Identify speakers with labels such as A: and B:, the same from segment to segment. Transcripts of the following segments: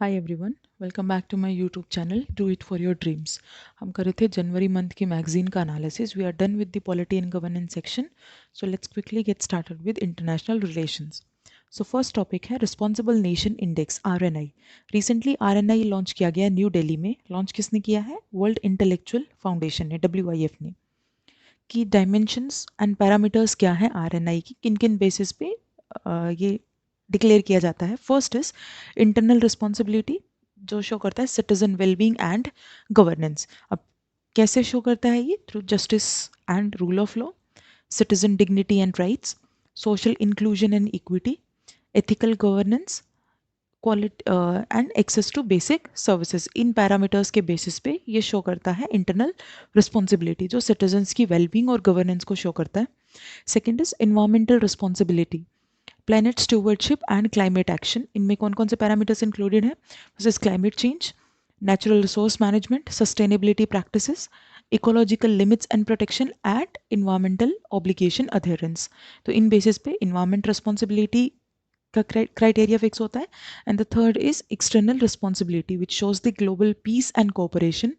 A: Hi everyone, welcome back to my YouTube channel do it for your dreams. हम कर रहे थे जनवरी मंथ की मैगजीन का analysis. We are done with the polity and governance section, so let's quickly get started with international relations. So first topic है responsible nation index RNI। Recently RNI launch किया गया न्यू दिल्ली में। Launch किसने किया है? World intellectual foundation ने, WIF ने। की डायमेंशंस एंड पैरामीटर्स क्या है RNI की, किन किन बेसिस पे ये डिक्लेयर किया जाता है? फर्स्ट इज इंटरनल रिस्पॉन्सिबिलिटी, जो शो करता है सिटीजन वेलबींग एंड गवर्नेंस। अब कैसे शो करता है ये? Through justice and rule of law, citizen dignity and rights, social inclusion and equity, ethical governance, quality and access to basic services. इन parameters के बेसिस पे ये शो करता है इंटरनल रिस्पॉन्सिबिलिटी, जो सिटीजन्स की वेलबींग और गवर्नेंस को शो करता है। Second is environmental responsibility, planet stewardship and climate action. इनमें कौन कौन से पैरामीटर्स इंक्लूडेड है? This climate change, natural resource management, sustainability practices, ecological limits and protection and environmental obligation adherence. तो इन बेसिस पे इन्वायरमेंट रिस्पॉन्सिबिलिटी का क्राइटेरिया फिक्स होता है। And the third is external responsibility which shows the global peace and cooperation,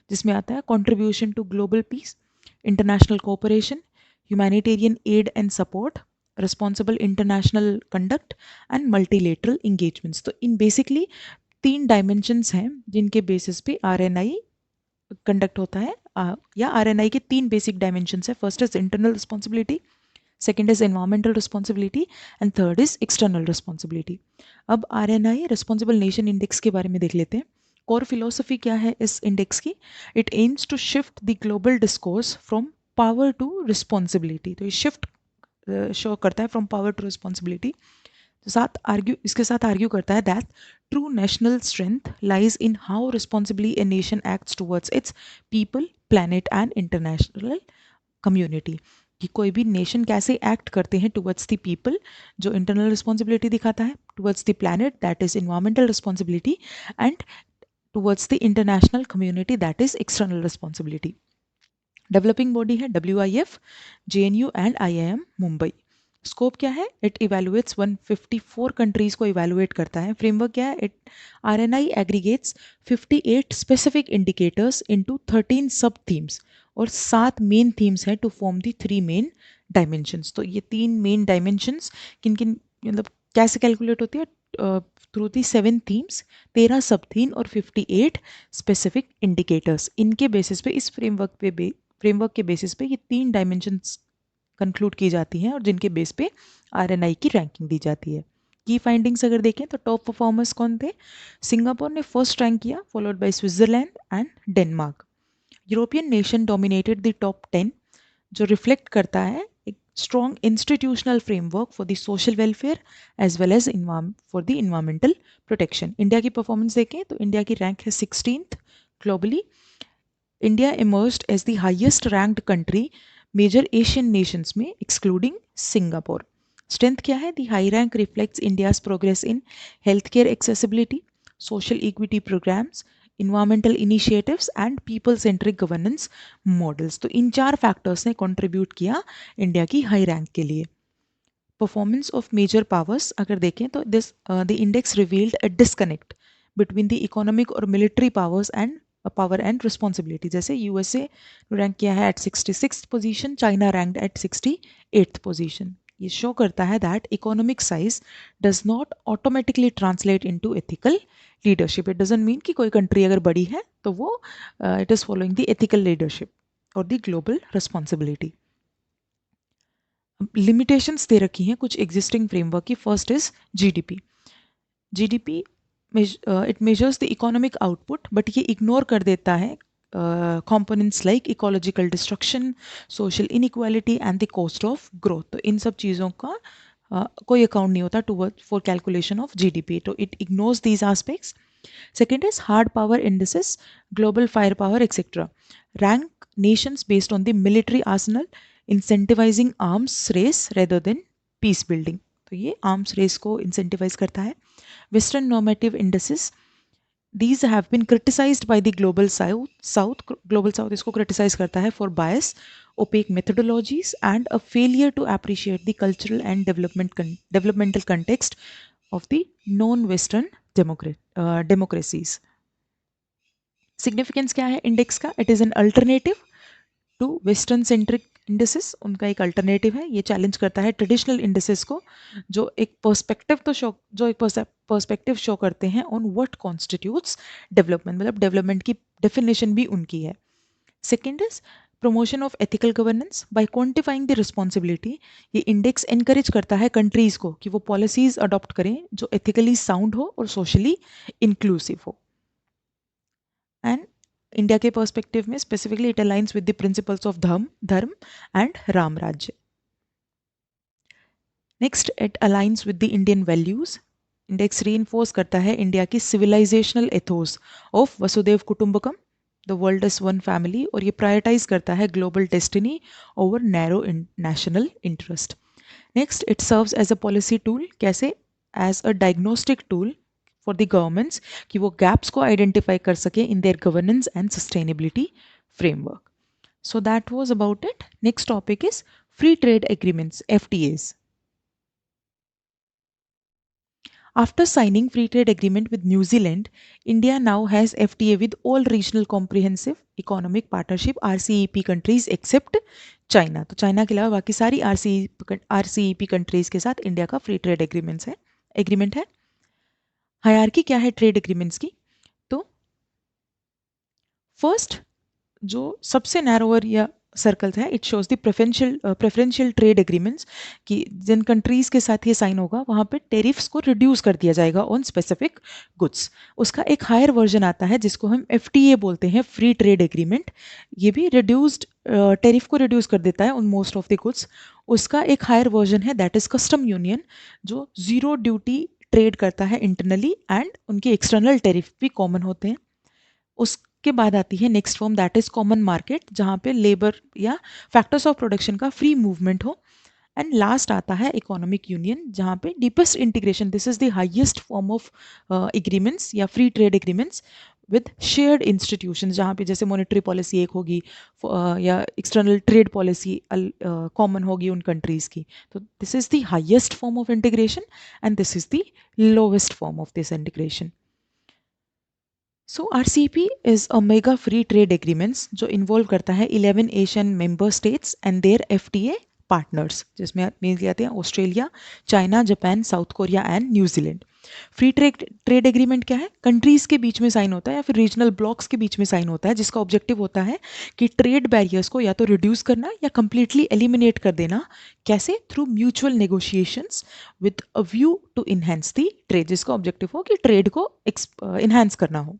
A: जिसमें आता है contribution to global peace, international cooperation, humanitarian aid and support, responsible international conduct and multilateral engagements. तो इन basically तीन dimensions हैं जिनके basis पे RNI conduct होता है, या RNI के तीन बेसिक डायमेंशंस है। First is internal responsibility, second is environmental responsibility and third is external responsibility. अब RNI responsible nation index के बारे में देख लेते हैं। core philosophy क्या है इस index की? it aims to shift the global discourse from power to responsibility। तो ये shift शो करता है from power to responsibility। तो इसके साथ आर्ग्यू करता है that true national strength lies in how responsibly a nation acts towards its people, planet and international community. कि कोई भी नेशन कैसे एक्ट करते हैं टुवर्ड्स द पीपल, जो इंटरनल रिस्पॉन्सिबिलिटी दिखाता है, towards the planet that is environmental responsibility, and towards the international community that is external responsibility. Developing body है WIF, JNU and IIM Mumbai. Scope क्या है? इट इवेलुएट्स 154 कंट्रीज को evaluate करता है। Framework क्या है? It RNI aggregates 58 specific indicators into 13 सब themes, और 7 मेन थीम्स हैं to form the 3 main dimensions. तो ये 3 मेन डायमेंशंस किन किन, मतलब कैसे कैलकुलेट होती है? थ्रू दी 7 थीम्स, 13 सब थीम और 58 स्पेसिफिक इंडिकेटर्स। इनके बेसिस पे, इस फ्रेमवर्क के बेसिस पे ये 3 डायमेंशंस कंक्लूड की जाती हैं और जिनके बेस पे RNI की रैंकिंग दी जाती है। की फाइंडिंग्स अगर देखें तो टॉप परफॉर्मर्स कौन थे? सिंगापुर ने फर्स्ट रैंक किया, followed by Switzerland and Denmark. European nation dominated the top 10, जो रिफ्लेक्ट करता है एक strong institutional framework for the social welfare as well as for the environmental protection. India की performance देखें तो इंडिया की रैंक है 16th globally. India emerged as the highest ranked country major Asian nations में, excluding Singapore. Strength क्या है? The high rank reflects India's progress in healthcare accessibility, social equity programs, environmental initiatives and people-centric governance models. तो इन 4 factors ने contribute किया India की high rank के लिए। परफॉर्मेंस ऑफ मेजर पावर्स अगर देखें तो the index revealed a disconnect between the economic और military powers and power and responsibility. जैसे USA रैंक किया है at 66th position, China ranked at 68th position. ये शो करता है that economic size does not automatically translate into ethical leadership. It doesn't mean कि कोई country अगर बड़ी है तो वो it is following the ethical leadership और द ग्लोबल रिस्पॉन्सिबिलिटी। लिमिटेशंस दे रखी हैं कुछ एग्जिस्टिंग फ्रेमवर्क की। First is GDP it measures the economic output, but ये इग्नोर कर देता है components like ecological destruction, social inequality and the cost of growth। तो इन सब चीज़ों का कोई अकाउंट नहीं होता toward for calculation of GDP, तो it ignores these aspects. Second is hard power indices, global firepower, etc. Rank nations based on the military arsenal, incentivizing arms race rather than peace building। तो ये arms race को incentivise करता है। Western normative indices, these have been criticized by the global south global south इसको criticize करता है for bias, opaque methodologies and a failure to appreciate the cultural and developmental context of the non-Western democracies. Significance क्या है index का? It is an alternative to western centric indices. उनका एक alternative है। ये चैलेंज करता है ट्रेडिशनल इंडेसेस को, जो एक पर्सपेक्टिव शो करते हैं ऑन व्हाट कॉन्स्टिट्यूट्स डेवलपमेंट, मतलब डेवलपमेंट की डेफिनेशन भी उनकी है। Second is promotion of ethical governance by quantifying the responsibility. ये इंडेक्स एनकरेज करता है कंट्रीज को कि वो पॉलिसीज अडॉप्ट करें जो एथिकली साउंड हो और सोशली इंक्लूसिव हो। एंड इंडिया के पर्सपेक्टिव में specifically it aligns with the principles of dharma and Ram Rajya. Next, it aligns with the Indian values. Index reinforce करता है इंडिया की civilisational ethos of Vasudhaiva Kutumbakam, the world is one family, और ये prioritise करता है global destiny over narrow national interest. Next, it serves as a policy tool. कैसे? As a diagnostic tool for the governments कि वो गैप्स को identify कर सके in their governance and sustainability framework. So that was about it. Next topic is free trade agreements, FTAs. After signing free trade agreement with New Zealand, India now has FTA with all regional comprehensive economic partnership RCEP countries except China. तो China के अलावा बाकी सारी RCEP countries के साथ India का free trade agreement है। Hierarchy क्या है ट्रेड एग्रीमेंट्स की? तो फर्स्ट जो सबसे नैरोअर या सर्कल है, it shows the preferential trade agreements कि जिन कंट्रीज के साथ ये साइन होगा वहाँ पे टेरिफ्स को रिड्यूस कर दिया जाएगा ऑन स्पेसिफिक गुड्स। उसका एक हायर वर्जन आता है जिसको हम FTA बोलते हैं, फ्री ट्रेड एग्रीमेंट। ये भी रिड्यूस्ड टेरिफ को रिड्यूस कर देता है on most of the goods. उसका एक हायर वर्जन है दैट इज कस्टम यूनियन, जो जीरो ड्यूटी ट्रेड करता है इंटरनली एंड उनके एक्सटर्नल टेरिफ भी कॉमन होते हैं। उसके बाद आती है next form that is common market, जहाँ पे लेबर या फैक्टर्स ऑफ प्रोडक्शन का फ्री मूवमेंट हो। एंड लास्ट आता है इकोनॉमिक यूनियन, जहाँ पे deepest integration, this is the highest form of agreements या free trade agreements with shared institutions, जहाँ पे जैसे मॉनेटरी पॉलिसी एक होगी या एक्सटर्नल ट्रेड पॉलिसी कॉमन होगी उन कंट्रीज की। तो this is the highest form of integration and this is the lowest form of this integration. So RCEP is a mega free trade agreements जो involve करता है 11 Asian member states and there FTA partners, जिसमें mainly आते हैं Australia, China, Japan, south Korea and New Zealand. Free trade agreement क्या है? Countries के बीच में साइन होता है या फिर रीजनल ब्लॉक्स के बीच में साइन होता है, जिसका ऑब्जेक्टिव होता है कि ट्रेड बैरियर्स को या तो रिड्यूस करना या कंप्लीटली एलिमिनेट कर देना। कैसे? Through mutual negotiations with a view to enhance the trade, जिसका ऑब्जेक्टिव हो कि ट्रेड को इनहेंस करना हो।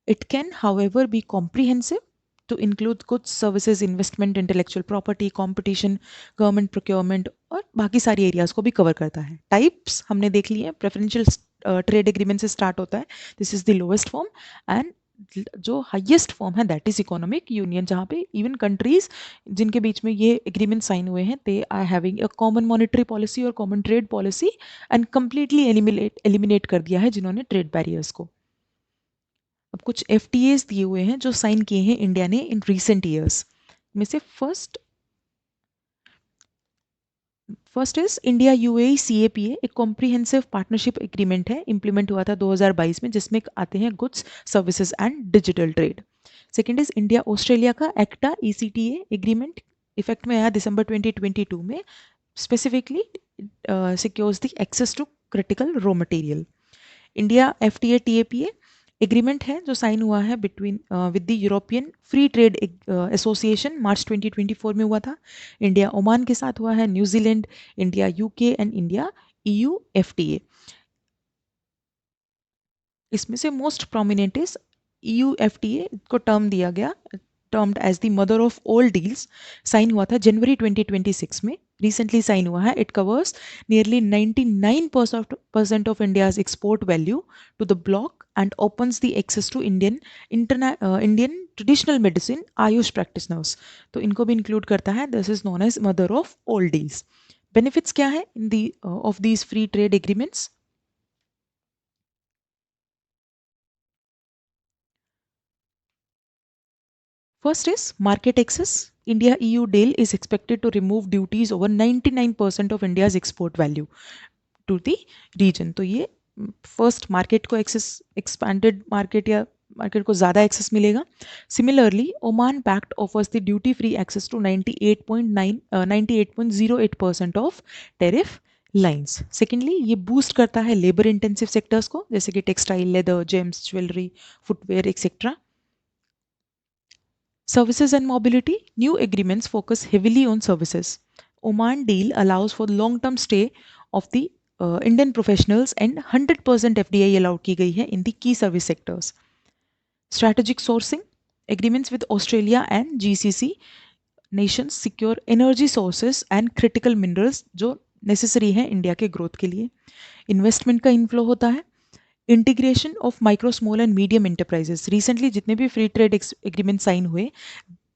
A: It can, however, be comprehensive to include goods, services, investment, intellectual property, competition, government procurement और बाकी सारी एरियाज को भी कवर करता है। टाइप्स हमने देख लिए हैं, प्रेफरेंशियल ट्रेड एग्रीमेंट से स्टार्ट होता है, this is the lowest form, and जो हाईएस्ट फॉर्म है दैट इज इकोनॉमिक यूनियन, जहाँ पे इवन कंट्रीज जिनके बीच में ये एग्रीमेंट साइन हुए हैं they are having a common monetary policy और common trade policy and completely eliminate कर दिया है जिन्होंने ट्रेड बैरियर्स को। अब कुछ FTAs दिए हुए हैं जो साइन किए हैं इंडिया ने इन रीसेंट ईयर्स में से। First is India UAE CAPA, एक कॉम्प्रिहेंसिव पार्टनरशिप एग्रीमेंट है, इंप्लीमेंट हुआ था 2022 में, जिसमें आते हैं goods, services and digital trade. Second is India Australia का ECTA ECTA एग्रीमेंट, इफेक्ट में आया दिसंबर 2022 में, specifically secures the access to critical raw material. India FTA TAPA agreement है जो साइन हुआ है between with the European free trade association, March 2024 में हुआ था। इंडिया ओमान के साथ हुआ है, New Zealand, India UK and India EU FTA। इसमें से most prominent is EU FTA को टर्म दिया गया, termed as the mother of all deals, sign हुआ था जनवरी 2026 में, रिसेंटली साइन हुआ है। It covers nearly 99% of India's export value to the block and opens the access to Indian traditional medicine Ayush practitioners, तो इनको भी इंक्लूड करता है। This is known as mother of all deals. Benefits क्या है in the of these free trade agreements? First is market access. India EU deal is expected to remove duties over 99% of India's export value to the region. तो ये first market को expanded market या market को ज़्यादा access मिलेगा. Similarly Oman pact offers the duty free access to 98.08% of tariff lines. Secondly ये boost करता है लेबर इंटेंसिव सेक्टर्स को, जैसे कि textile, leather, gems, jewellery, footwear etcetera. Services and mobility, new agreements focus heavily on services. Oman deal allows for long-term stay of the Indian professionals and 100% FDI allowed की गई है in the key service sectors. Strategic sourcing, agreements with Australia and GCC nations secure energy sources and critical minerals जो necessary है India के growth के लिए. Investment का inflow होता है. Integration of micro small and medium enterprises, recently जितने भी फ्री ट्रेड एग्रीमेंट साइन हुए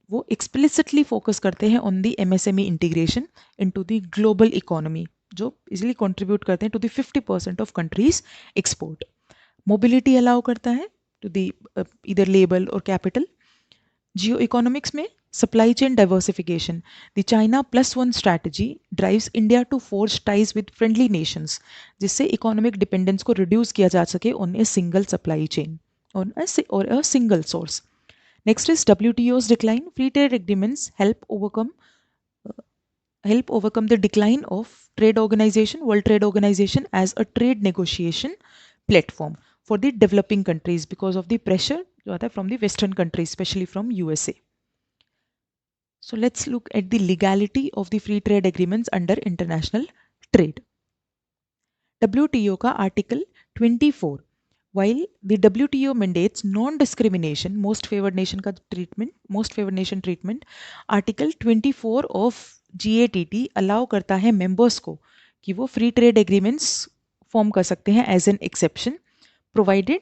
A: वो एक्सप्लिसिटली फोकस करते हैं on the MSME integration into the global economy, जो इजिली कंट्रीब्यूट करते हैं to the 50% of countries export. Mobility allow करता है टू दी इधर लेबर और कैपिटल. जियो इकोनॉमिक्स में supply chain diversification. The China plus one strategy drives India to forge ties with friendly nations, जिससे economic dependence को reduce किया जा सके on a single supply chain or a single source. Next is WTO's decline. Free trade agreements help overcome the decline of World Trade Organization as a trade negotiation platform for the developing countries because of the pressure जो आता है from the Western countries, especially from USA. So let's look at the legality of the free trade agreements under international trade. WTO का Article 24. While the WTO mandates non-discrimination, most favored nation treatment, Article 24 of GATT allow करता है members को कि वो free trade agreements form कर सकते हैं as an exception, provided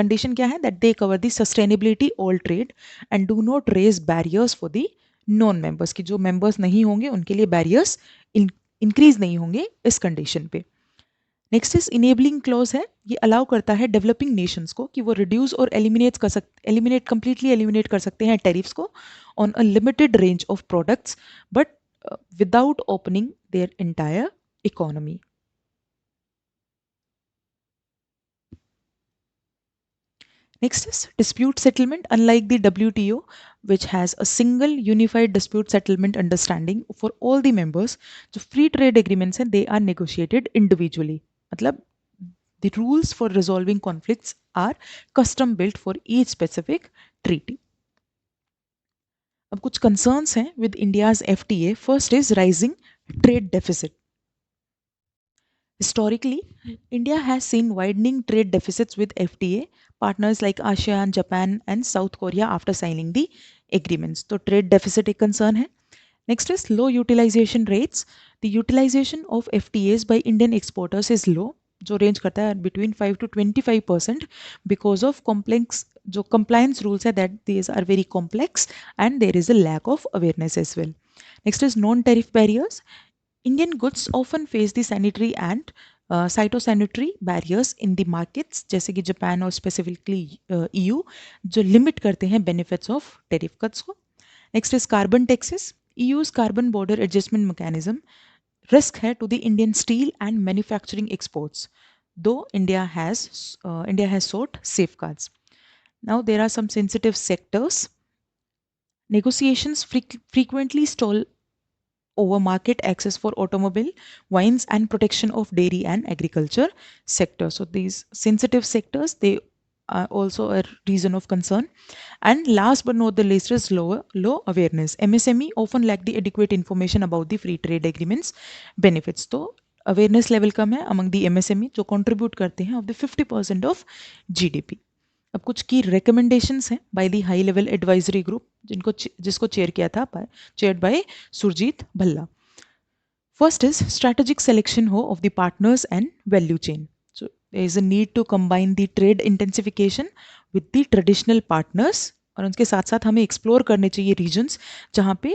A: condition क्या है that they cover the sustainability all trade and do not raise barriers for the non members की, जो मेंबर्स नहीं होंगे उनके लिए बैरियर्स इंक्रीज नहीं होंगे इस कंडीशन पे. नेक्स्ट इज इनेबलिंग क्लॉज है, ये अलाउ करता है डेवलपिंग नेशंस को कि वो रिड्यूस और कंप्लीटली एलिमिनेट कर सकते हैं टैरिफ्स को on a limited range of products but without opening their entire economy. Next is dispute settlement. Unlike the WTO, which has a single unified dispute settlement understanding for all the members, जो free trade agreements हैं, they are negotiated individually. मतलब the rules for resolving conflicts are custom built for each specific treaty. अब कुछ concerns हैं with India's FTA. First is rising trade deficit. Historically, India has seen widening trade deficits with FTA partners like ASEAN, Japan, and South Korea after signing the agreements. So trade deficit एक concern है. Next is low utilization rates. The utilization of FTAs by Indian exporters is low, जो range करता है between 5 to 25% because of complex जो compliance rules है that these are very complex and there is a lack of awareness as well. Next is non-tariff barriers. Indian goods often face the sanitary and phytosanitary barriers in the markets जैसे कि Japan और specifically EU जो limit करते हैं benefits of tariff cuts को. Next is carbon taxes. EU's carbon border adjustment mechanism risk है to the Indian steel and manufacturing exports, though India has sought safeguards. Now there are some sensitive sectors. Negotiations frequently stall over market access for automobile, wines, and protection of dairy and agriculture sector. So these sensitive sectors, they are also a reason of concern. And last but not the least is low awareness. MSME often lack the adequate information about the free trade agreements benefits. So awareness level कम है among the MSME जो contribute करते हैं of the 50% of GDP. अब कुछ की recommendations हैं by the high level advisory group जिसको chair किया था chaired by Surjit Bhalla. First is strategic selection of the partners and value chain. So there is a need to combine the trade intensification with the traditional partners और उनके साथ साथ हमें explore करने चाहिए regions जहाँ पे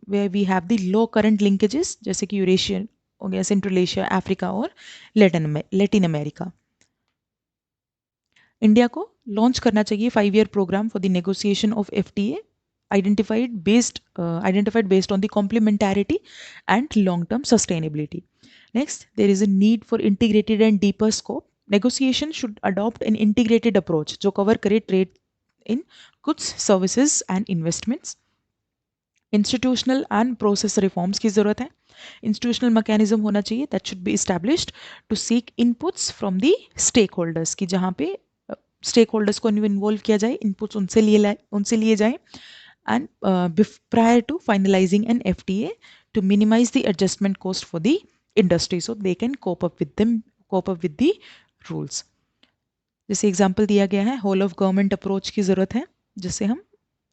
A: where we have the low current linkages जैसे कि यूरेशियन हो गया, सेंट्रल एशिया, अफ्रीका और लैटिन अमेरिका. इंडिया को लॉन्च करना चाहिए 5-year programme for the negotiation of FTA identified based on the complementarity and long-term sustainability. Next, there is a need for integrated and deeper scope. Negotiation should adopt an integrated approach जो cover करे trade in goods, services and investments. Institutional and process reforms की ज़रूरत है. Institutional mechanism होना चाहिए that should be established to seek inputs from the stakeholders कि जहाँ पे stakeholders को involve किया जाए, inputs उनसे लिए जाए and prior to finalizing an FTA to minimize the adjustment cost for the industry so they can cope up with the rules. जैसे एग्जाम्पल दिया गया है होल ऑफ गवर्नमेंट अप्रोच की ज़रूरत है जिससे हम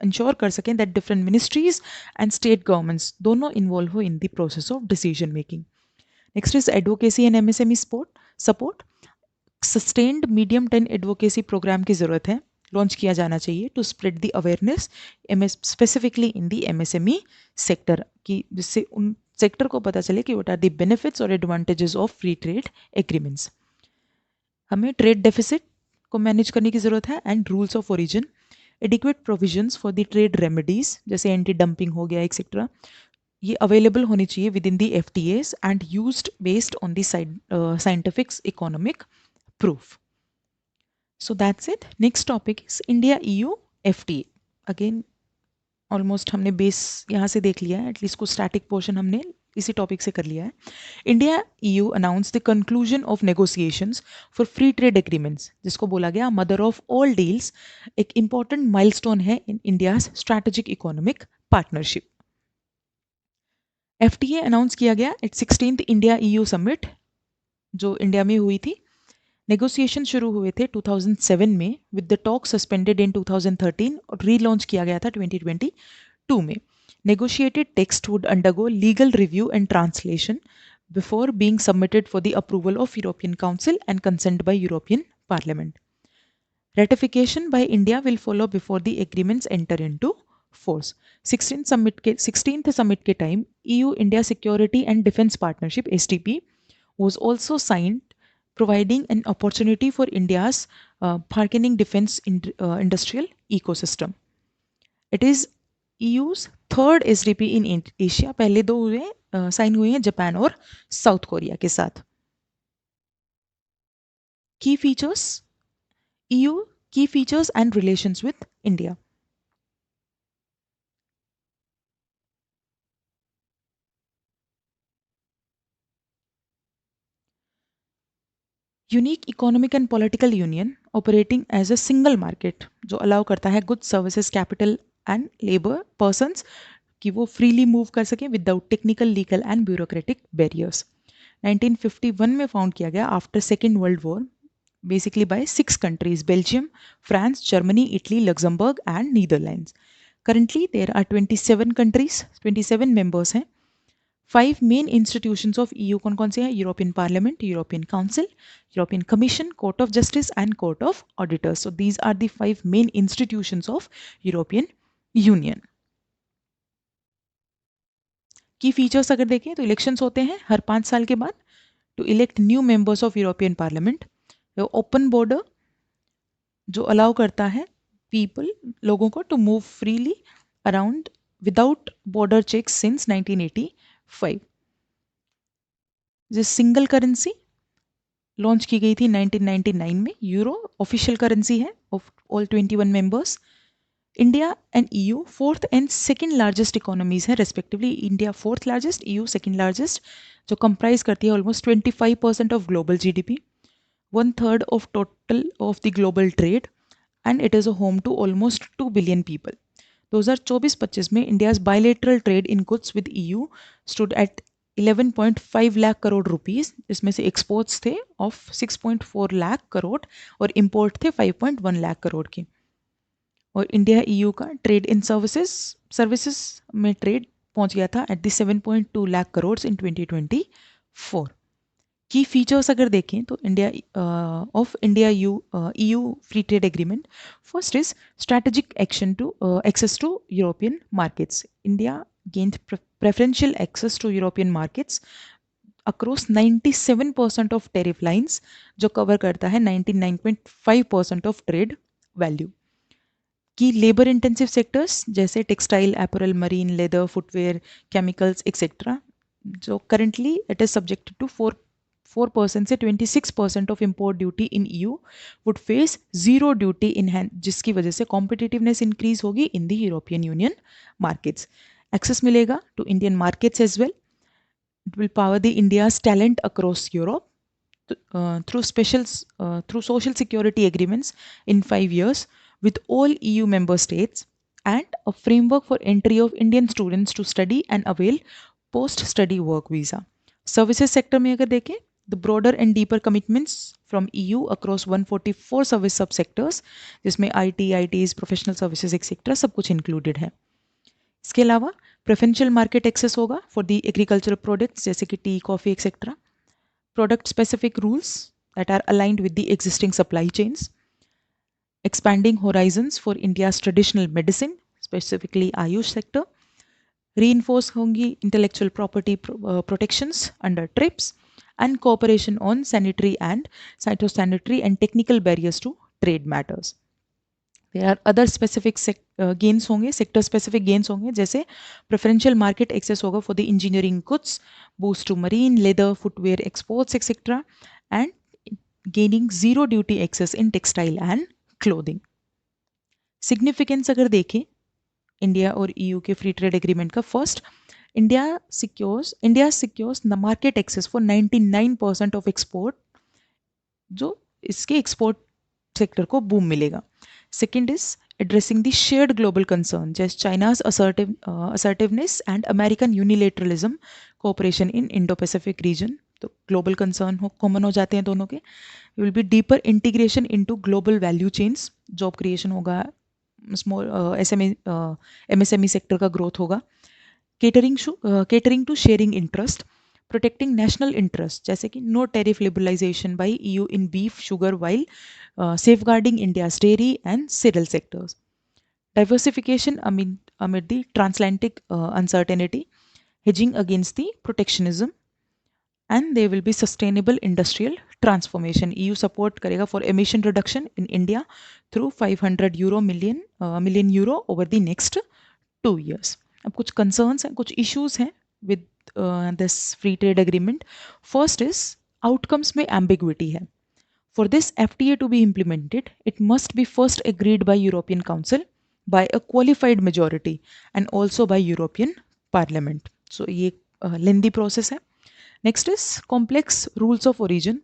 A: इंश्योर कर सकें that different ministries and state governments दोनों इन्वॉल्व हो in the process of decision making. Next is advocacy and MSME support. Sustained medium term advocacy programme की ज़रूरत है, लॉन्च किया जाना चाहिए to spread the awareness specifically in the MSME sector की जिससे उन सेक्टर को पता चले कि व्हाट आर द बेनिफिट्स और advantages of free trade agreements. हमें ट्रेड डेफिसिट को मैनेज करने की ज़रूरत है and rules of origin. Adequate provisions for the trade remedies जैसे एंटी डंपिंग हो गया एक्सेट्रा ये अवेलेबल होनी चाहिए with in the FTAs and used based on the scientific economic proof. So that's it. Next topic is India EU FTA. Again almost हमने base यहाँ से देख लिया है, एटलीस्ट कुछ स्टैटिक पोर्शन हमने इसी टॉपिक से कर लिया है. India EU announce the conclusion of negotiations for free trade agreements जिसको बोला गया मदर ऑफ ऑल डील्स. एक इंपॉर्टेंट माइलस्टोन है in India's strategic economic partnership. FTA announce किया गया at 16th India EU summit जो इंडिया में हुई थी. नेगोशिएशन शुरू हुए थे 2007 में with the talk suspended in 2013 और रीलॉन्च किया गया था 2022 में. Negotiated text would undergo legal review and translation before being submitted for the approval of European council and consent by European parliament. Ratification by India will follow before the agreements enter into force. 16th summit के time EU India security and defence partnership STP was also signed providing an opportunity for India's bargaining defense industrial ecosystem. It is EU's third SDP in Asia. पहले दो sign हुए हैं Japan और south Korea के साथ. Key features EU key features and relations with India. Unique economic and political union operating as a single market जो allow करता है goods services capital and labour persons कि वो फ्रीली मूव कर सकें without technical legal and bureaucratic barriers. 1951 में found किया गया after second world war basically by 6 countries Belgium, France, Germany, Italy, Luxembourg and Netherlands. Currently there are 27 countries, 27 members हैं. 5 main institutions of EU कौन कौन से हैं? European parliament, European council, European commission, court of justice and court of auditors. So these are the 5 main institutions of European union. Key features अगर देखें तो elections होते हैं हर 5 साल के बाद to elect new members of European parliament. Open border जो allow करता है पीपल लोगों को to move freely around without border checks since 1985. जिस सिंगल करेंसी लॉन्च की गई थी 1999 में. यूरो ऑफिशियल करेंसी है of all 21 members. India and EU fourth and second largest economies है respectively. India fourth largest, EU second largest, जो comprise करती है almost 25% of global GDP, 1/3 of total of the global trade and it is a home to almost 2 billion people. 2024-25 में India's bilateral trade in goods with EU stood at 11.5 lakh crore rupees. इसमें से exports थे of 6.4 lakh crore और import थे 5.1 लाख करोड़ की. और India EU का trade in services में ट्रेड पहुंच गया था at the 7.2 lakh crore in 2024. Key features अगर देखें तो India EU free trade agreement. First is strategic action to access to European markets. India gained preferential access to European markets across 97% of tariff lines जो cover करता है 99.5% of trade value. Key labour intensive sectors जैसे textile, apparel, marine, leather, footwear, chemicals etcetera, जो currently it is subjected to 4% से 26% of import duty in EU would face zero duty in hand, जिसकी वजह से competitiveness increase होगी in the European union markets. Access मिलेगा to Indian markets as well. It will power the India's talent across Europe through social security agreements in 5 years with all EU member states and a framework for entry of Indian students to study and avail post-study work visa. Services sector में अगर देखें, the broader and deeper commitments from EU across 144 service subsectors, जिसमें IT, ITs, professional services etc. सब कुछ included है. इसके अलावा preferential market access होगा for the agricultural products जैसे कि tea, coffee etc. Product specific rules that are aligned with the existing supply chains, expanding horizons for India's traditional medicine, specifically Ayush sector, reinforce hongi intellectual property protections under TRIPS, and cooperation on sanitary and phytosanitary and technical barriers to trade matters. There are other specific gains होंगे, sector specific gains होंगे, जैसे preferential market access होगा for the engineering goods, boost to marine, leather, footwear exports etc. and gaining zero duty access in textile and clothing. Significance अगर देखें India और EU के free trade agreement का, first India secures the market access for 99% of export, जो इसके export sector को boom मिलेगा. Second is addressing the shared global concern, just China's assertiveness and American unilateralism, cooperation in Indo-Pacific region. तो global concern common हो जाते हैं दोनों के. There will be deeper integration into global value chains, job creation होगा, small MSME sector का growth होगा. Catering to sharing interest, protecting national interest, जैसे कि no tariff liberalization by EU in beef, sugar, while safeguarding India's dairy and cereal sectors. Diversification amid the transatlantic uncertainty, hedging against the protectionism, and there will be sustainable industrial transformation. EU support करेगा for emission reduction in India through 500 million euro over the next 2 years. अब कुछ concerns हैं, कुछ issues हैं with this free trade agreement. First is outcomes में ambiguity है. For this FTA to be implemented, it must be first agreed by European Council by a qualified majority and also by European Parliament. So ये lengthy process है. Next is complex rules of origin.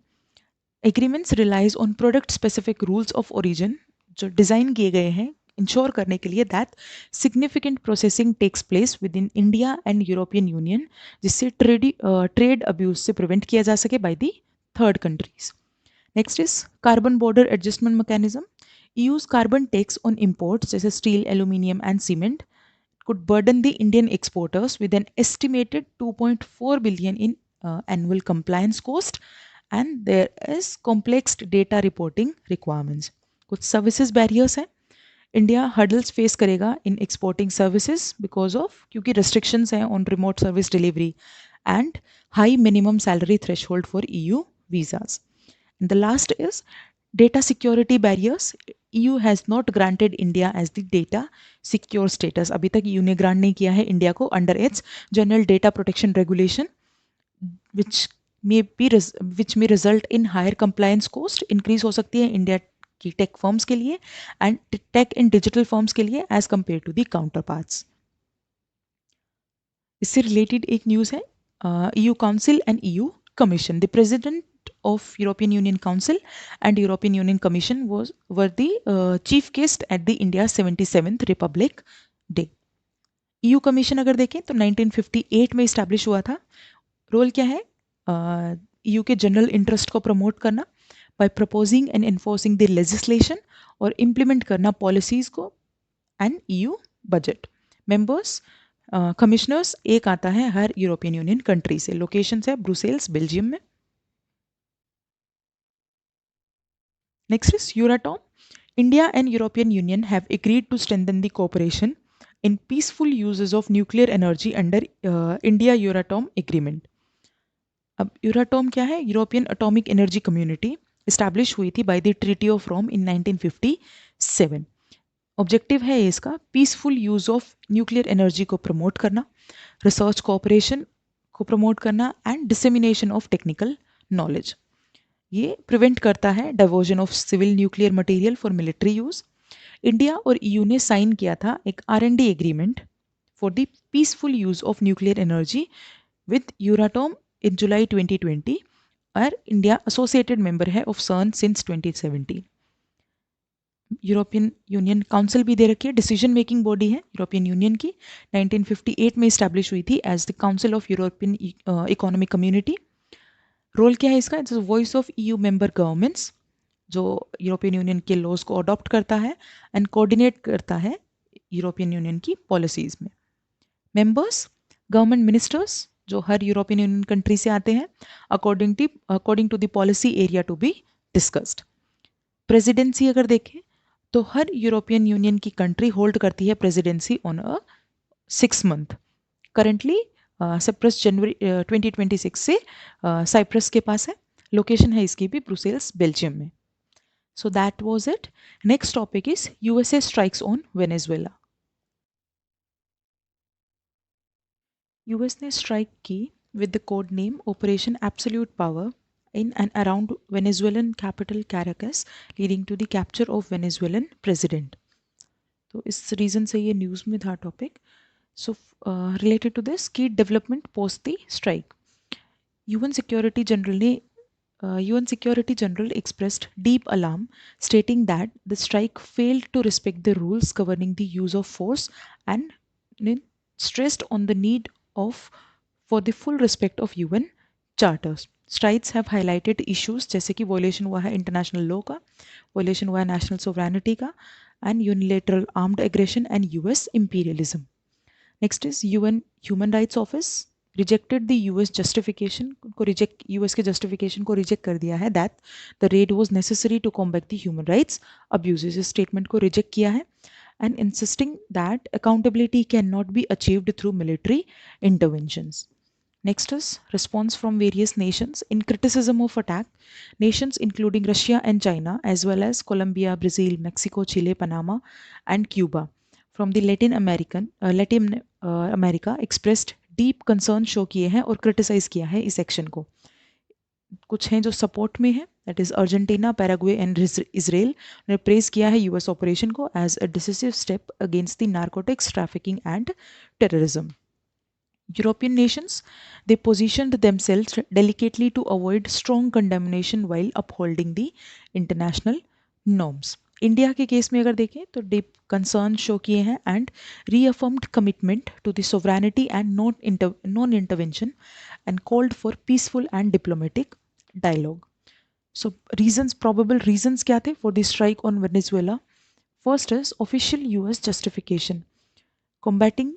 A: Agreements relies on product specific rules of origin जो design किए गए हैं ensure करने के लिए that significant processing takes place within India and European Union, जिससे trade abuse से prevent किया जा सके by the third countries. Next is carbon border adjustment mechanism. EU's carbon tax on imports जैसे steel, aluminium and cement could burden the Indian exporters with an estimated 2.4 billion in annual compliance cost, and there is complex data reporting requirements. कुछ services barriers हैं. India hurdles face करेगा in exporting services because of क्योंकि restrictions हैं on remote service delivery and high minimum salary threshold for EU visas. And the last is data security barriers. EU has not granted India as the data secure status. अभी तक EU ने grant नहीं किया है India को under its general data protection regulation, which may result in higher compliance cost. Increase हो सकती है इंडिया की टेक फर्म्स के लिए and tech and digital firms के लिए as compare to the counterparts. इससे रिलेटेड एक न्यूज़ है, EU council and EU commission. The president of European Union Council and European Union Commission were the chief guest at the India's 77th Republic Day. EU Commission अगर देखें तो 1958 में establish हुआ था. Role क्या है? EU के जनरल इंटरेस्ट को प्रमोट करना by proposing and enforcing the legislation और implement करना policies को and EU budget. Members commissioners एक आता है हर यूरोपियन यूनियन कंट्री से. लोकेशन है ब्रुसेल्स बेल्जियम में. Next is Euratom. India and European Union have agreed to strengthen the cooperation in peaceful uses of nuclear energy under India-Euratom Agreement. अब Euratom क्या है? European Atomic Energy Community, established हुई थी by the Treaty of Rome in 1957. Objective है इसका peaceful use of nuclear energy को promote करना, research cooperation को प्रमोट करना and dissemination of technical knowledge. ये प्रिवेंट करता है diversion of civil nuclear material for military use. India और ईयू ने साइन किया था एक R&D agreement for the peaceful use of nuclear energy with Euratom in July 2020 और इंडिया एसोसिएटेड मेंबर है of CERN since 2017। European union council भी दे रखी है, डिसीजन मेकिंग बॉडी है यूरोपियन यूनियन की, 1958 में इस्टेब्लिश हुई थी as the council of European economic community. Role क्या है इसका? It's voice of EU member governments जो यूरोपियन यूनियन के लॉज को अडॉप्ट करता है एंड कोऑर्डिनेट करता है यूरोपियन यूनियन की पॉलिसीज में। मेंबर्स गवर्नमेंट मिनिस्टर्स जो हर यूरोपियन यूनियन कंट्री से आते हैं according to the policy area to be discussed. Presidency अगर देखें तो हर यूरोपियन यूनियन की कंट्री होल्ड करती है presidency on a 6 month. Currently Cyprus जनवरी 2026 से साइप्रस के पास है, लोकेशन है इसकी भी ब्रुसेल्स बेल्जियम में। So that was it. Next topic is USA strikes on Venezuela. US ने strike की with the code name Operation Absolute Power in and around Venezuelan capital Caracas, leading to the capture of Venezuelan president. तो इस reason से ये news में था topic. So related to this key development post the strike. UN Security General ने UN Secretary General expressed deep alarm, stating that the strike failed to respect the rules governing the use of force and stressed on the need for the full respect of UN charters. Strikes have highlighted issues जैसे कि violation हुआ है international law का, violation हुआ है national sovereignty का, and unilateral armed aggression and US imperialism. Next is UN Human Rights Office rejected the US justification को US के justification को reject कर दिया है that the raid was necessary to combat the human rights abuses। इस statement को reject किया है and insisting that accountability cannot be achieved through military interventions। Next is response from various nations in criticism of attack. Nations including Russia and China as well as Colombia, Brazil, Mexico, Chile, Panama and Cuba from the Latin America expressed deep concern show किए हैं और criticise किया है इस action को। कुछ हैं जो सपोर्ट में है, that is Argentina, Paraguay and Israel ने प्रेज किया है यूएस ऑपरेशन को as a decisive step against the narcotics trafficking and terrorism. European nations, they positioned themselves delicately to avoid strong condemnation while upholding the international norms। India के case में अगर देखें तो deep concern show किए हैं and reaffirmed commitment to the sovereignty and non intervention and called for peaceful and diplomatic dialogue. So reasons, probable reasons क्या थे for the strike on Venezuela? First is official US justification, combating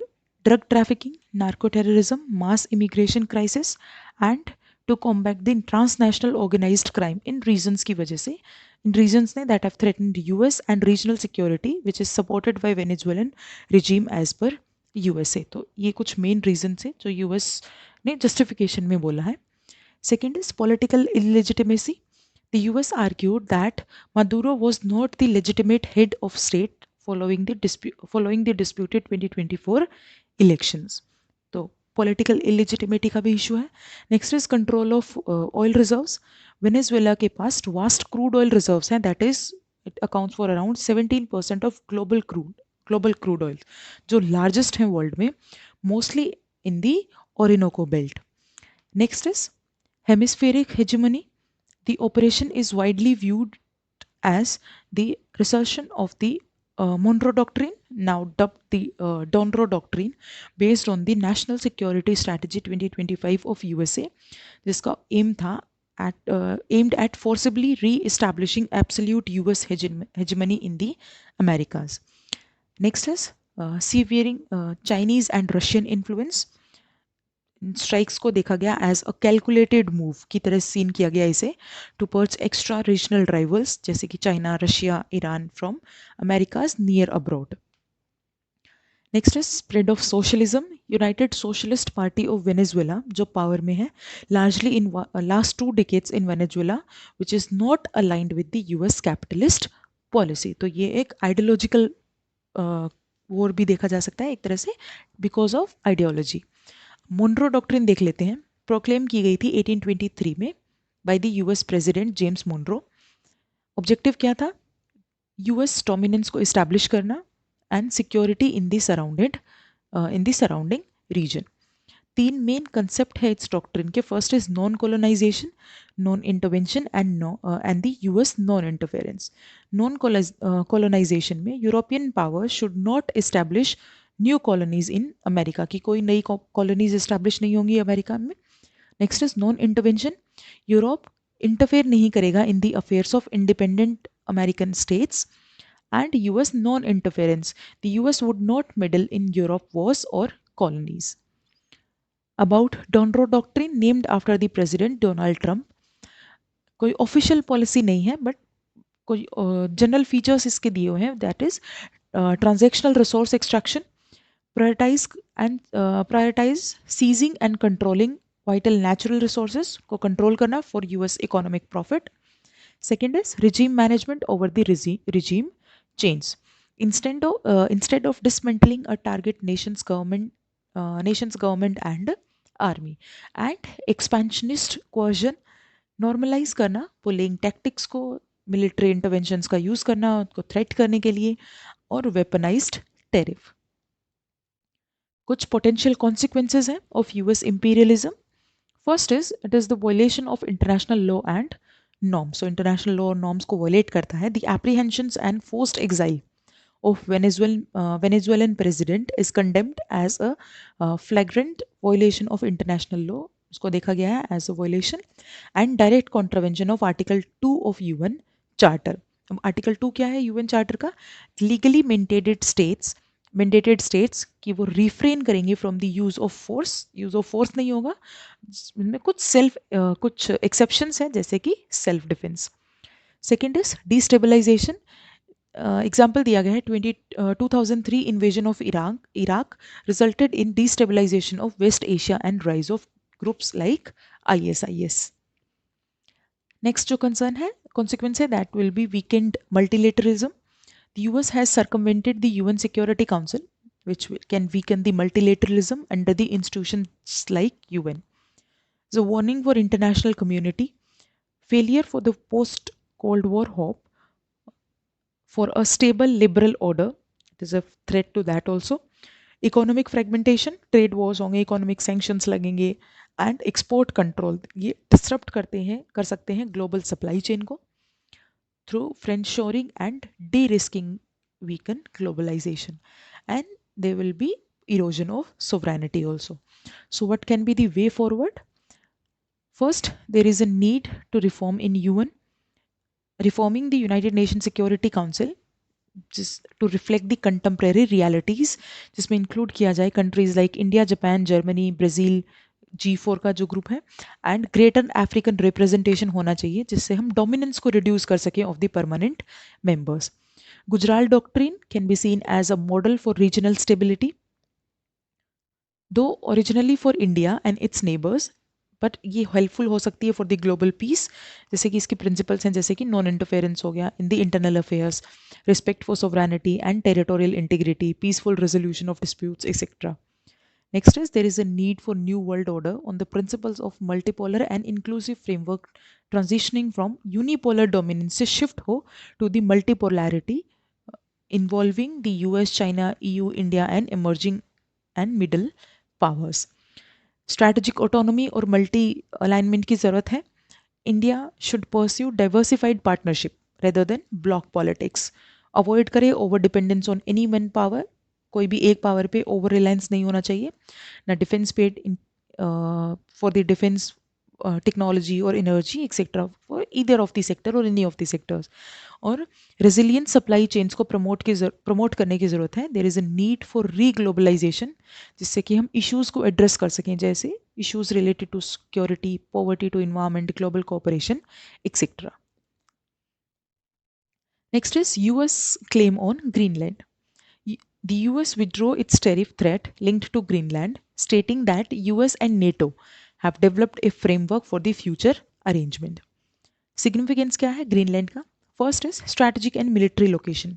A: drug trafficking, narco-terrorism, mass immigration crisis and to combat the transnational organized crime in regions की वजह से, in regions ने that have threatened US and regional security which is supported by Venezuelan regime as per USA। तो ये कुछ main reason है जो US ने जस्टिफिकेशन में बोला है। Second is political illegitimacy. The US argued that Maduro was not the legitimate head of state following the disputed 2024 elections। तो political illegitimacy का भी इशू है। Next is control of oil reserves. Venezuela के पास vast crude oil reserves हैं, that is it accounts for around 17% of global crude oil, जो largest हैं world में, mostly in the Orinoco belt. Next is hemispheric hegemony. The operation is widely viewed as the resurgence of the Monroe Doctrine, now dubbed the Donroe Doctrine, based on the National Security Strategy 2025 of USA, जिसका aim था aimed at forcibly re-establishing absolute US hegemony in the Americas. Next is severing Chinese and Russian influence। Strikes को देखा गया as a calculated move की तरह scene किया गया इसे to perch extra regional rivals जैसे कि China, Russia, Iran from America's near abroad. Next is spread of socialism. United Socialist Party of Venezuela जो पावर में है largely in last 2 decades in Venezuela which is not aligned with the US capitalist policy. तो ये एक ideological war भी देखा जा सकता है एक तरह से because of ideology. Monroe doctrine देख लेते हैं। प्रोक्लेम की गई थी 1823 में by the US president James Monroe. Objective क्या था? यूएस डोमिनेंस को इस्टेब्लिश करना and security in the surrounding region. तीन मेन कंसेप्ट है इस डॉक्ट्रिन के। First is non colonisation, non intervention and the US non interference. Non colonisation में European power should not establish new colonies in America, की कोई नई colonies establish नहीं होंगी अमेरिका में। Next is non intervention, Europe interfere नहीं करेगा in the affairs of independent American states. And US non interference, the US would not meddle in Europe wars or colonies. About Monroe Doctrine, named after the president Donald Trump. कोई official policy नहीं है but कोई general features इसके दिए हुए हैं। That is transactional resource extraction, prioritise seizing and controlling vital natural resources को control करना for US economic profit. Second is regime management over the regime change. Instead of dismantling a target nation's government and army. And expansionist coercion, normalise करना pulling tactics को, military interventions का use करना उनको threat करने के लिए, और weaponised tariff. कुछ पोटेंशियल कॉन्सिक्वेंसेज हैं of US imperialism. First is it is the violation of international law and norms. So international law और नॉर्म्स को वायलेट करता है। The apprehensions and forced exile of Venezuelan president is condemned as a flagrant violation of international law. उसको देखा गया है as a violation and direct contravention of Article 2 of UN Charter. Article 2 क्या है UN Charter का? Legally mandated states कि वो refrain करेंगे from the use of force. use of force नहीं होगा, इनमें कुछ exceptions हैं जैसे कि self defense. Second is destabilization. Example दिया गया है 2003 invasion of Iraq resulted in destabilisation of west Asia and rise of groups like ISIS. Next जो कंसर्न है कॉन्सिक्वेंस है that will be weakened multilateralism. The US has circumvented the UN security council which can weaken the multilateralism under the institutions like UN. The warning for international community, failure for the post-Cold War hope for a stable liberal order. It is a threat to that also. Economic fragmentation, trade wars होंगे, economic sanctions लगेंगे, and export control, ये disrupt कर सकते हैं global supply chain को through friendshoring and de-risking weaken globalization, and there will be erosion of sovereignty also. So what can be the way forward? First, there is a need to reform in UN. Reforming the United Nations Security Council just to reflect the contemporary realities, जिसमें include किया जाए countries like India, Japan, Germany, Brazil, G4 का जो group है, and greater African representation होना चाहिए जिससे हम डोमिनेंस को रिड्यूस कर सकें of the permanent members. Gujral doctrine can be seen as a model for regional stability, though originally for India and its neighbours, but ये हेल्पफुल हो सकती है फॉर द ग्लोबल पीस. जैसे कि इसके प्रिंसिपल्स हैं जैसे कि नॉन इंटरफेरेंस हो गया in the internal affairs, respect for sovereignty and territorial integrity, peaceful resolution of disputes etcetera. Next is there is a need for new world order on the principles of multipolar and inclusive framework, transitioning from unipolar dominance से shift हो to the multipolarity involving the US, China, EU, India and emerging and middle powers. Strategic autonomy और multi alignment की ज़रूरत है. India should pursue diversified partnership rather than block politics. Avoid करे over dependence on any one power. कोई भी एक power पे over Reliance नहीं होना चाहिए. ना defence paid for the defence technology और energy etcetera for either of the sector और एनी ऑफ द सेक्टर्स. और रेजिलियंट सप्लाई चेन्स को प्रमोट करने की ज़रूरत है. There is a need for reglobalisation जिससे कि हम इश्यूज़ को एड्रेस कर सकें, जैसे issues related to security, poverty, to environment, global cooperation etcetera. Next is US claim on Greenland. The US withdrew its tariff threat linked to Greenland, stating that US and NATO have developed a framework for the future arrangement. Significance क्या है Greenland का? First is strategic and military location.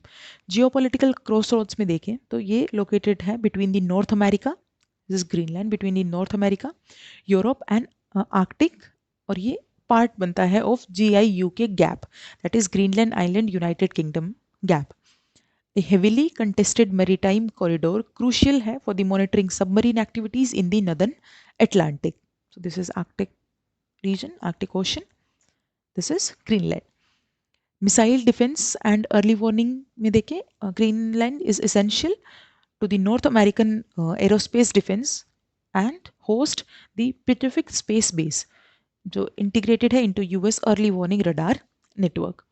A: Geopolitical crossroads में देखें तो ये located है between the north America, this Greenland between the north America, Europe and Arctic, और ये पार्ट बनता है ऑफ GIU के gap, that is Greenland island United kingdom gap. A heavily contested maritime corridor crucial है for the monitoring submarine activities in the northern Atlantic. So this is Arctic region, Arctic Ocean. This is Greenland. Missile defense and early warning में देखें, Greenland is essential to the North American aerospace defense and host the Pacific Space Base जो integrated है into US early warning radar network.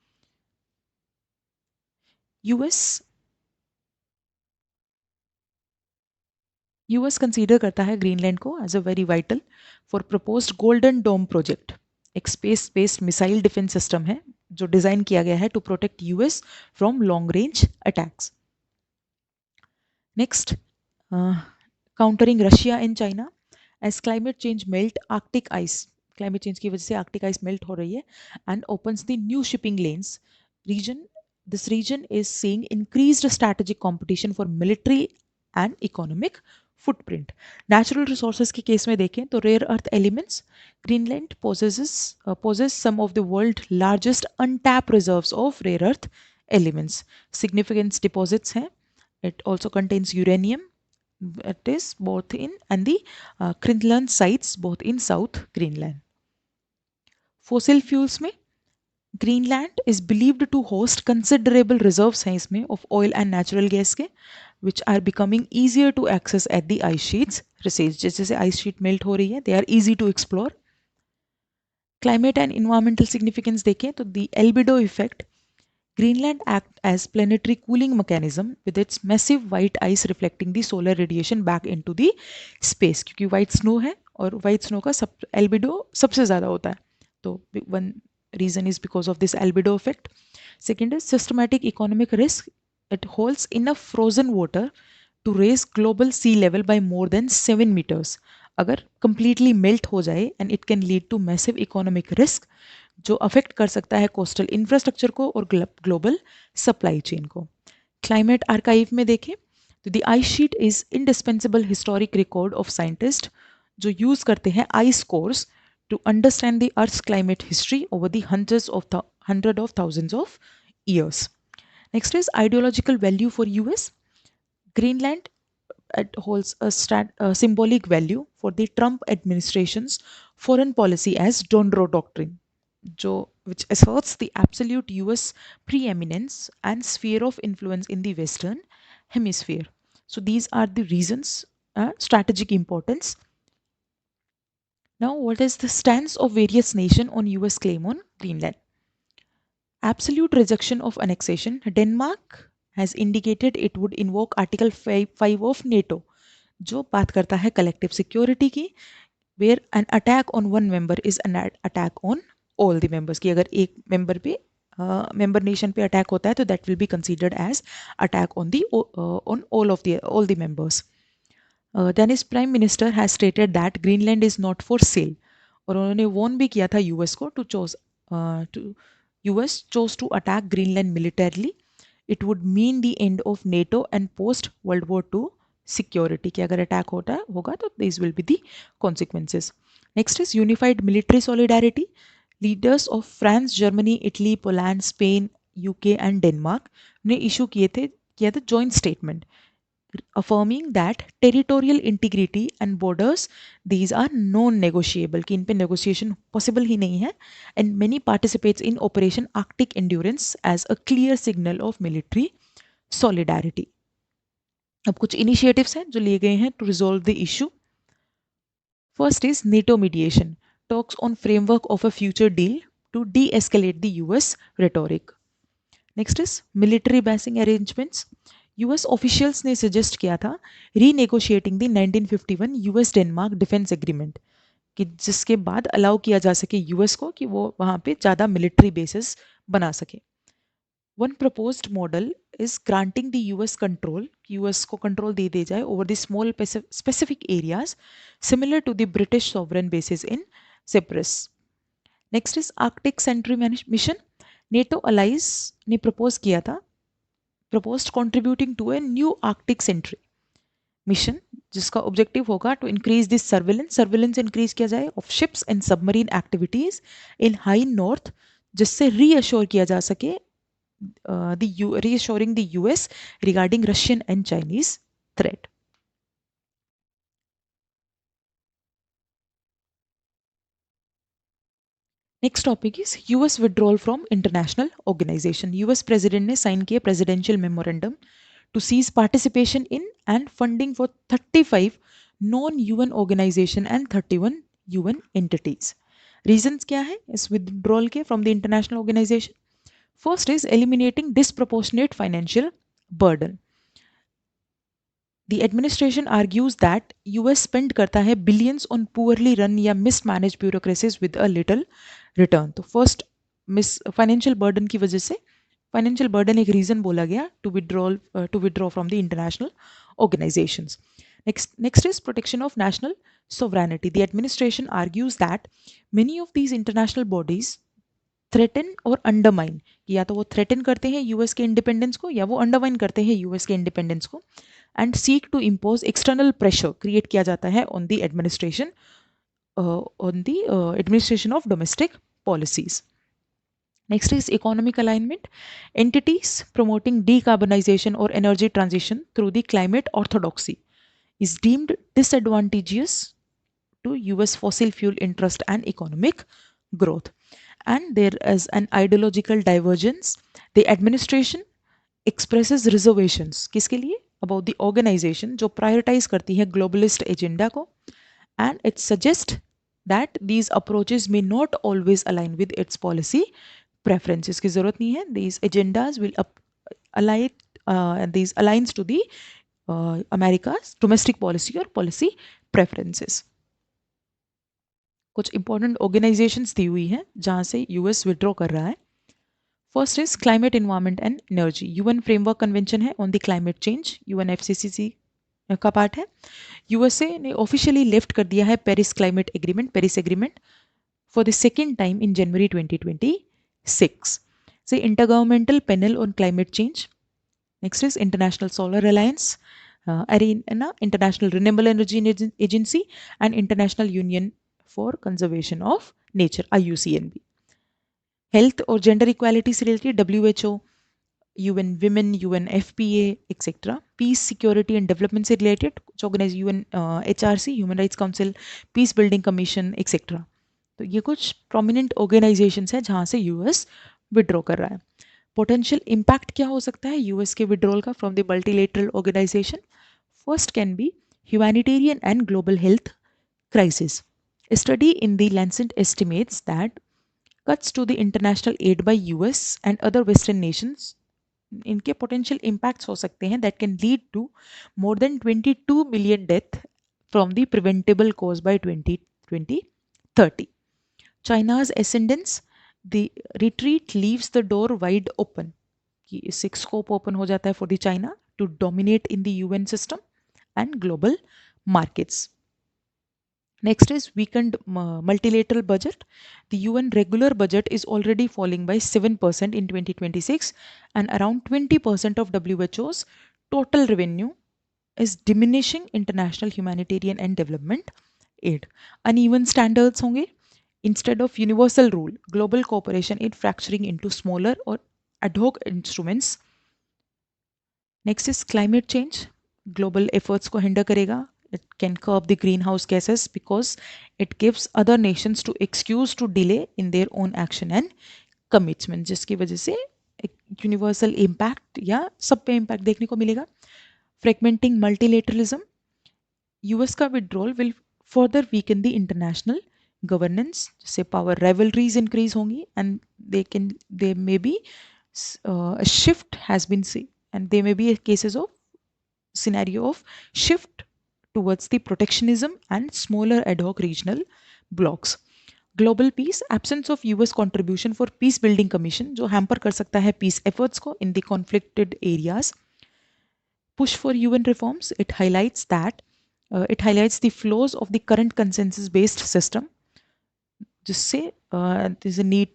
A: US consider करता है Greenland को as a very vital for proposed golden dome project. एक space based missile defence system है जो design किया गया है to protect US from long range attacks. Next, countering Russia and China. As climate change melt Arctic ice, climate change की वजह से Arctic ice melt हो रही है and opens the new shipping lanes region. This region is seeing increased strategic competition for military and economic footprint. Natural resources के case में देखें तो rare earth elements, Greenland possess some of the world largest untapped reserves of rare earth elements. Significant deposits हैं. It also contains uranium. It is both in and the Greenland sites both in South Greenland. Fossil fuels में Greenland is believed to host considerable reserves हैं इसमें of oil and natural gas के, which are becoming easier to access at the ice sheets recede. जैसे जैसे ice sheet melt हो रही है, they are easy to explore. Climate and environmental significance देखें तो the albedo effect. Greenland act as planetary cooling mechanism with its massive white ice reflecting the solar radiation back into the space. क्योंकि white snow है और white snow का albedo सबसे ज़्यादा होता है, तो one reason is because of this albedo effect. Second is systematic economic risk. It holds enough frozen water to raise global sea level by more than 7 meters. अगर completely melt हो जाए and it can lead to massive economic risk जो affect कर सकता है coastal infrastructure को और global supply chain को. क्लाइमेट आर्काइव में देखें तो the ice sheet is indispensable historic record of scientist जो यूज करते हैं ice course to understand the Earth's climate history over the hundred of thousands of years. Next is ideological value for US. Greenland holds a symbolic value for the Trump administration's foreign policy as Donroe Doctrine, which asserts the absolute US preeminence and sphere of influence in the Western Hemisphere. So these are the reasons, strategic importance. Now, what is the stance of various nations on US claim on Greenland? Absolute rejection of annexation. Denmark has indicated it would invoke Article 5 of NATO, जो बात करता है collective security की, where an attack on one member is an attack on all the members. कि अगर एक member पे member nation पे attack होता है तो that will be considered as attack on all the members. Danish Prime Minister has stated that Greenland is not for sale. और उन्होंने warn भी किया था US को US chose to attack Greenland militarily. It would mean the end of NATO and post World War II security. कि अगर attack होगा तो these will be the consequences. Next is unified military solidarity. Leaders of France, Germany, Italy, Poland, Spain, UK and Denmark ने issue किया था joint statement affirming that territorial integrity and borders these are non-negotiable कि इन पे negotiation possible ही नहीं है, and many participates in Operation Arctic Endurance as a clear signal of military solidarity. अब कुछ initiatives हैं जो लिए गए हैं to resolve the issue. First is NATO mediation, talks on framework of a future deal to de-escalate the US rhetoric. Next is military basing arrangements. US officials ने suggest किया था renegotiating the 1951 US Denmark Defense Agreement कि जिसके बाद allow किया जा सके US को कि वो वहाँ पे ज़्यादा military bases बना सके. One proposed model is granting the US control, US को control दे दी जाए over the small specific areas similar to the British sovereign bases in Cyprus. Next is Arctic Sentry Mission. NATO allies ने propose किया था, proposed contributing to a new Arctic Sentry mission जिसका objective होगा to increase this surveillance increase किया जाए of ships and submarine activities in high north, जिससे reassure किया जा सके reassuring the US regarding Russian and Chinese threat. Next topic is US withdrawal from international organization. US president ने sign किया presidential memorandum to cease participation in and funding for 35 non-UN organization and 31 UN entities. Reasons क्या है इस withdrawal के from the international organization? First is eliminating disproportionate financial burden. The administration argues that US spend करता है billions on poorly run या mismanaged bureaucracies with a little return. तो first financial burden की वजह से financial burden एक reason बोला गया to withdraw from the international organizations. Next is protection of national sovereignty. The administration argues that many of these international bodies threaten और undermine, या तो वो threaten करते हैं यूएस के इंडिपेंडेंस को या वो undermine करते हैं यूएस के इंडिपेंडेंस को, and seek to impose external pressure create किया जाता है on the administration of domestic policies. Next is economic alignment. Entities promoting decarbonization or energy transition through the climate orthodoxy is deemed disadvantageous to US fossil fuel interest and economic growth. And there is an ideological divergence. The administration expresses reservations किसके लिए? About the organization जो prioritize करती है globalist agenda को, and it suggests that these approaches may not always align with its policy preferences. की जरूरत नहीं है. These agendas will these aligns to the America's domestic policy or policy preferences. कुछ important organizations दी हुई हैं जहां से US withdraw कर रहा है. First is climate, environment and energy. UN framework convention है on the climate change. UNFCCC का पार्ट है. USA ने officially left कर दिया है Paris climate agreement, Paris agreement for the second time in January 2026. Say intergovernmental panel on climate change. Next is International Solar Alliance, ARENA, International Renewable Energy Agency and International Union for Conservation of Nature, IUCNB. Health और gender equality से related WHO, UN Women, UN FPA etcetera. Peace security and development से related कुछ organise UN HRC, human rights council, peace building commission etcetera. तो ये कुछ prominent organisations हैं जहां से यूएस विड्रॉ कर रहा है. पोटेंशियल इम्पैक्ट क्या हो सकता है यूएस के विड्रॉल का from the multilateral organisation? First can be humanitarian and global health crisis. A study in the Lancet estimates that cuts to the international aid by US and other Western nations, इनके potential impacts हो सकते हैं that can lead to more than 22 million death from the preventable cause by 2030. China's ascendance, the retreat leaves the door wide open. कि इससे scope open हो जाता है for the China to dominate in the UN system and global markets. Next is weakened multilateral budget. The UN regular budget is already falling by 7% in 2026 and around 20% of WHO's total revenue is diminishing international humanitarian and development aid. Uneven standards होंगे. Instead of universal rule, global cooperation is fracturing into smaller or ad hoc instruments. Next is climate change. Global efforts को hinder करेगा. It can curb the greenhouse gases because it gives other nations to excuse to delay in their own action and commitment, जिसकी वजह से एक universal impact या सब पे impact देखने को मिलेगा. Fragmenting multilateralism. यूएस का withdrawal will further weaken the international governance, जिससे पावर राइवलरीज इंक्रीज होंगी and they may be shift has been see and they may be cases of scenario of shift towards the protectionism and smaller ad hoc regional blocks. Global peace, absence of US contribution for peace building commission जो hamper कर सकता है peace efforts को in the conflicted areas. Push for UN reforms, it highlights the flaws of the current consensus based system, जिससे there is a need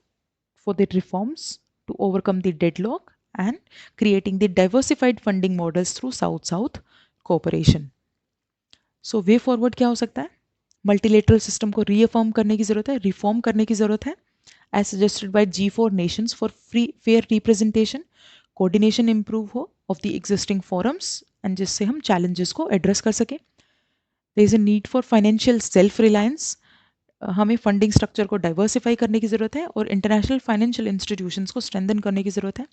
A: for the reforms to overcome the deadlock and creating the diversified funding models through South-South cooperation. So way forward क्या हो सकता है? Multilateral system को reaffirm करने की ज़रूरत है, रिफॉर्म करने की ज़रूरत है, as suggested by G4 nations for free fair representation, coordination improve हो of the existing forums and जिससे हम चैलेंजेस को एड्रेस कर सकें. There is a need for financial self reliance. हमें फंडिंग स्ट्रक्चर को डाइवर्सिफाई करने की ज़रूरत है और इंटरनेशनल फाइनेंशियल इंस्टीट्यूशंस को स्ट्रेंथन करने की ज़रूरत है.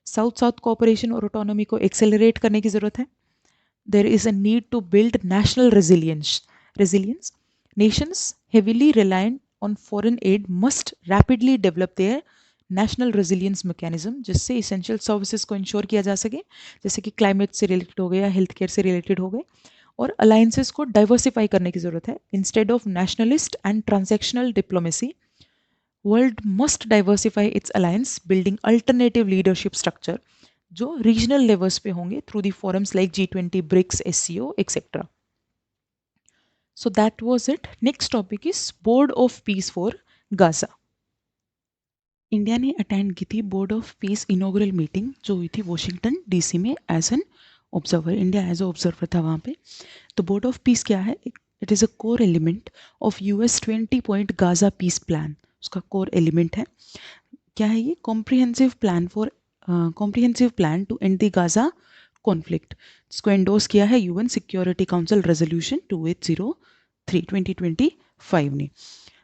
A: साउथ साउथ कोऑपरेशन और ऑटोनॉमी को एक्सेलरेट करने की ज़रूरत है. There is a need to build national resilience. Nations heavily reliant on foreign aid must rapidly develop their national resilience mechanism जिससे इसेंशियल सर्विसेज को इंश्योर किया जा सके, जैसे कि क्लाइमेट से रिलेटेड हो गए या हेल्थ केयर से रिलेटेड हो गए. और अलायंसेस को डाइवर्सिफाई करने की ज़रूरत है. Instead of nationalist and transactional diplomacy, world must diversify its alliance building alternative leadership structure जो रीजनल लेवल्स पे होंगे through the forums like G20, BRICS, SCO, etcetera. So that was it. Next topic is Board of Peace for Gaza. India ने attend की थी board of peace inaugural meeting जो हुई थी Washington DC में as an observer. India as a observer था वहाँ पे. तो बोर्ड ऑफ पीस क्या है? It is a core element of US 20-point Gaza peace plan. उसका कोर एलिमेंट है. क्या है ये? Comprehensive plan to end the Gaza conflict, जिसको एंडोर्स किया है UN सिक्योरिटी काउंसिल रेजोल्यूशन 2803 2025 ने.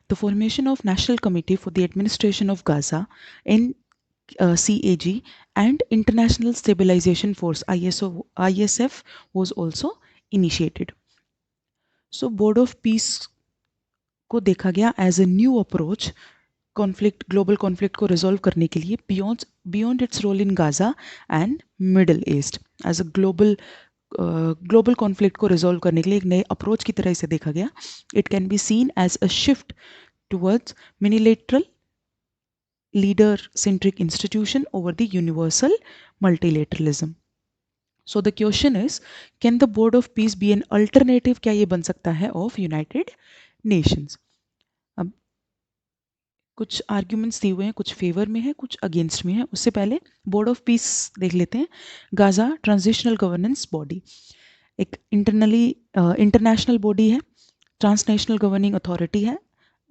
A: The formation of National Committee for the Administration of Gaza, NCAG, and International Stabilization Force ISF was also initiated. So Board of Peace को देखा गया as a new approach global conflict को resolve करने के लिए beyond its role in Gaza and Middle East. As a global conflict को resolve करने के लिए एक नए approach की तरह इसे देखा गया. It can be seen as a shift towards unilateral leader-centric institution over the universal multilateralism. So the question is, can the Board of Peace be an alternative? क्या ये बन सकता है of United Nations? अब कुछ आर्ग्यूमेंट्स दिए हुए हैं, कुछ फेवर में है, कुछ अगेंस्ट में है. उससे पहले बोर्ड ऑफ पीस देख लेते हैं. गाजा ट्रांजिशनल गवर्नेंस बॉडी एक इंटरनेशनल बॉडी है, ट्रांसनेशनल गवर्निंग अथॉरिटी है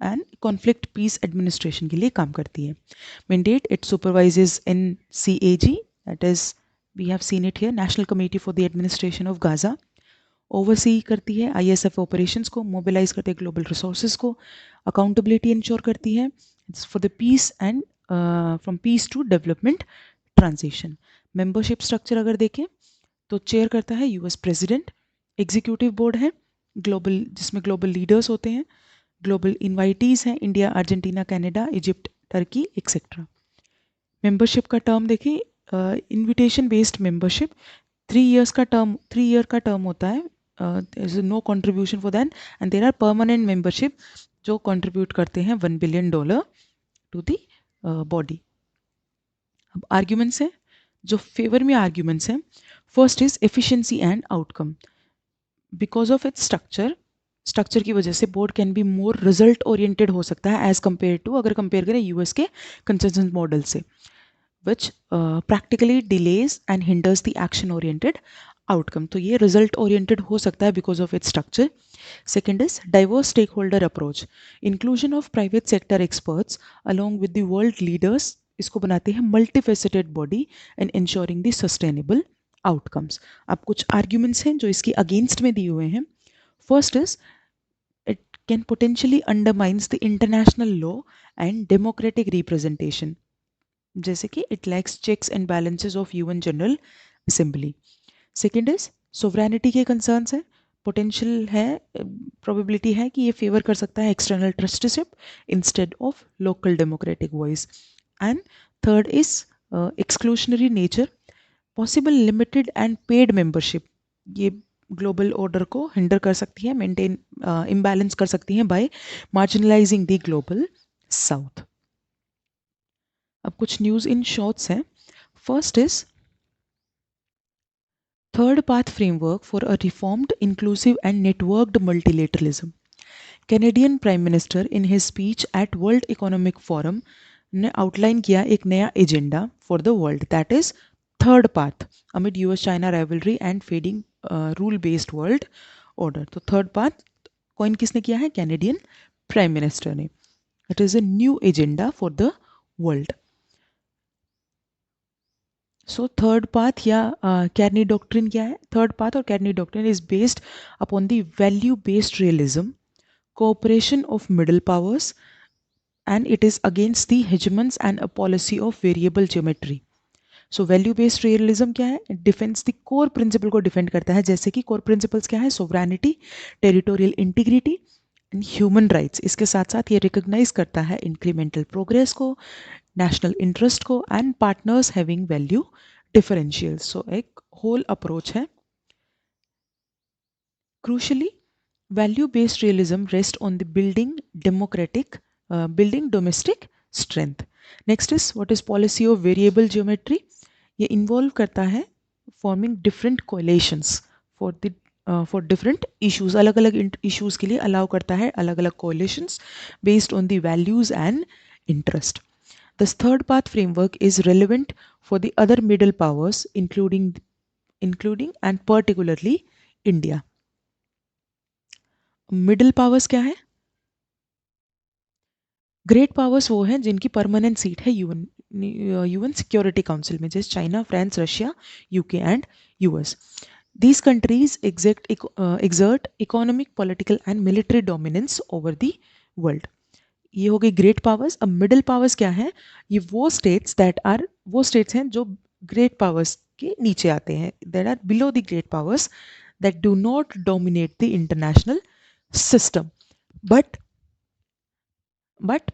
A: एंड कॉन्फ्लिक्ट पीस एडमिनिस्ट्रेशन के लिए काम करती है. Mandate it supervises NCAG, that is we have seen it here, national committee for the administration of Gaza. Oversee करती है ISF ऑपरेशंस को, मोबिलाइज करती है ग्लोबल रिसोर्सेज को, अकाउंटेबिलिटी इंश्योर करती है for the peace and from peace to development transition. Membership structure अगर देखें तो चेयर करता है US प्रेसिडेंट. एग्जीक्यूटिव बोर्ड है ग्लोबल, जिसमें ग्लोबल लीडर्स होते हैं. ग्लोबल इन्वाइटीज़ हैं India, Argentina, Canada, Egypt, Turkey etcetera. Membership का टर्म देखिए, इनविटेशन बेस्ड मेंबरशिप 3 ईयर का टर्म होता है. there is no contribution for that and there are permanent membership जो contribute करते हैं $1 billion to the body. अब arguments हैं जो favor में arguments हैं. First is efficiency and outcome. Because of its structure की वजह से board can be more result oriented हो सकता है as compared to, अगर compare करें US के consensus model से, which practically delays and hinders the action oriented outcome. तो ये result oriented हो सकता है because of its structure. Second is diverse stakeholder approach. Inclusion of private sector experts along with the world leaders इसको बनाते हैं multifaceted body and ensuring the sustainable outcomes. अब कुछ arguments हैं जो इसकी against में दिए हुए हैं. First is it can potentially undermines the international law and democratic representation. जैसे कि it lacks checks and balances of UN General Assembly. Second is sovereignty के कंसर्न्स है. पोटेंशियल है, प्रोबेबिलिटी है कि ये फेवर कर सकता है external trusteeship instead of local democratic voice. And third is exclusionary nature. Possible limited and paid membership ये ग्लोबल ऑर्डर को हिंडर कर सकती है, मेंटेन इम्बैलेंस कर सकती हैं by marginalising the global south. अब कुछ न्यूज़ इन शॉर्ट्स हैं. First is Third Path Framework for a Reformed, Inclusive and Networked Multilateralism. Canadian Prime Minister in his speech at World Economic Forum ने outline किया एक नया agenda for the world, that is third path amid US China rivalry and fading rule based world order. तो third path coin किसने किया है? Canadian prime minister ने। It is a new agenda for the world. So third path या Carney doctrine क्या है? Third path और Carney doctrine is based upon the value based realism, cooperation of middle powers, and it is against the hegemons and a policy of variable geometry. So value based realism क्या है? Defence the core principle को defend करता है, जैसे कि core principles क्या है? Sovereignty, territorial integrity and human rights. इसके साथ साथ ये रिकॉग्नाइज करता है इंक्रीमेंटल प्रोग्रेस को, नेशनल इंटरेस्ट को and partners having value differential. So एक होल अप्रोच है। Crucially, value-based realism rests on the building domestic strength. Next is what is policy of variable geometry. ये involve करता है forming different coalitions for the for different issues. अलग अलग issues के लिए allow करता है अलग अलग coalitions based on the values and interest. This third path framework is relevant for the other middle powers, including and particularly India. Middle powers क्या है? ग्रेट पावर्स वो हैं जिनकी परमानेंट सीट है यूएन सिक्योरिटी काउंसिल में, जैसे China, France, Russia, UK and US. These countries exert economic, political and military dominance over the world. ये हो गई ग्रेट पावर्स। अब मिडिल पावर्स क्या है? ये वो स्टेट्स हैं जो ग्रेट पावर्स के नीचे आते हैं, that are below the great powers, that do not dominate the international system but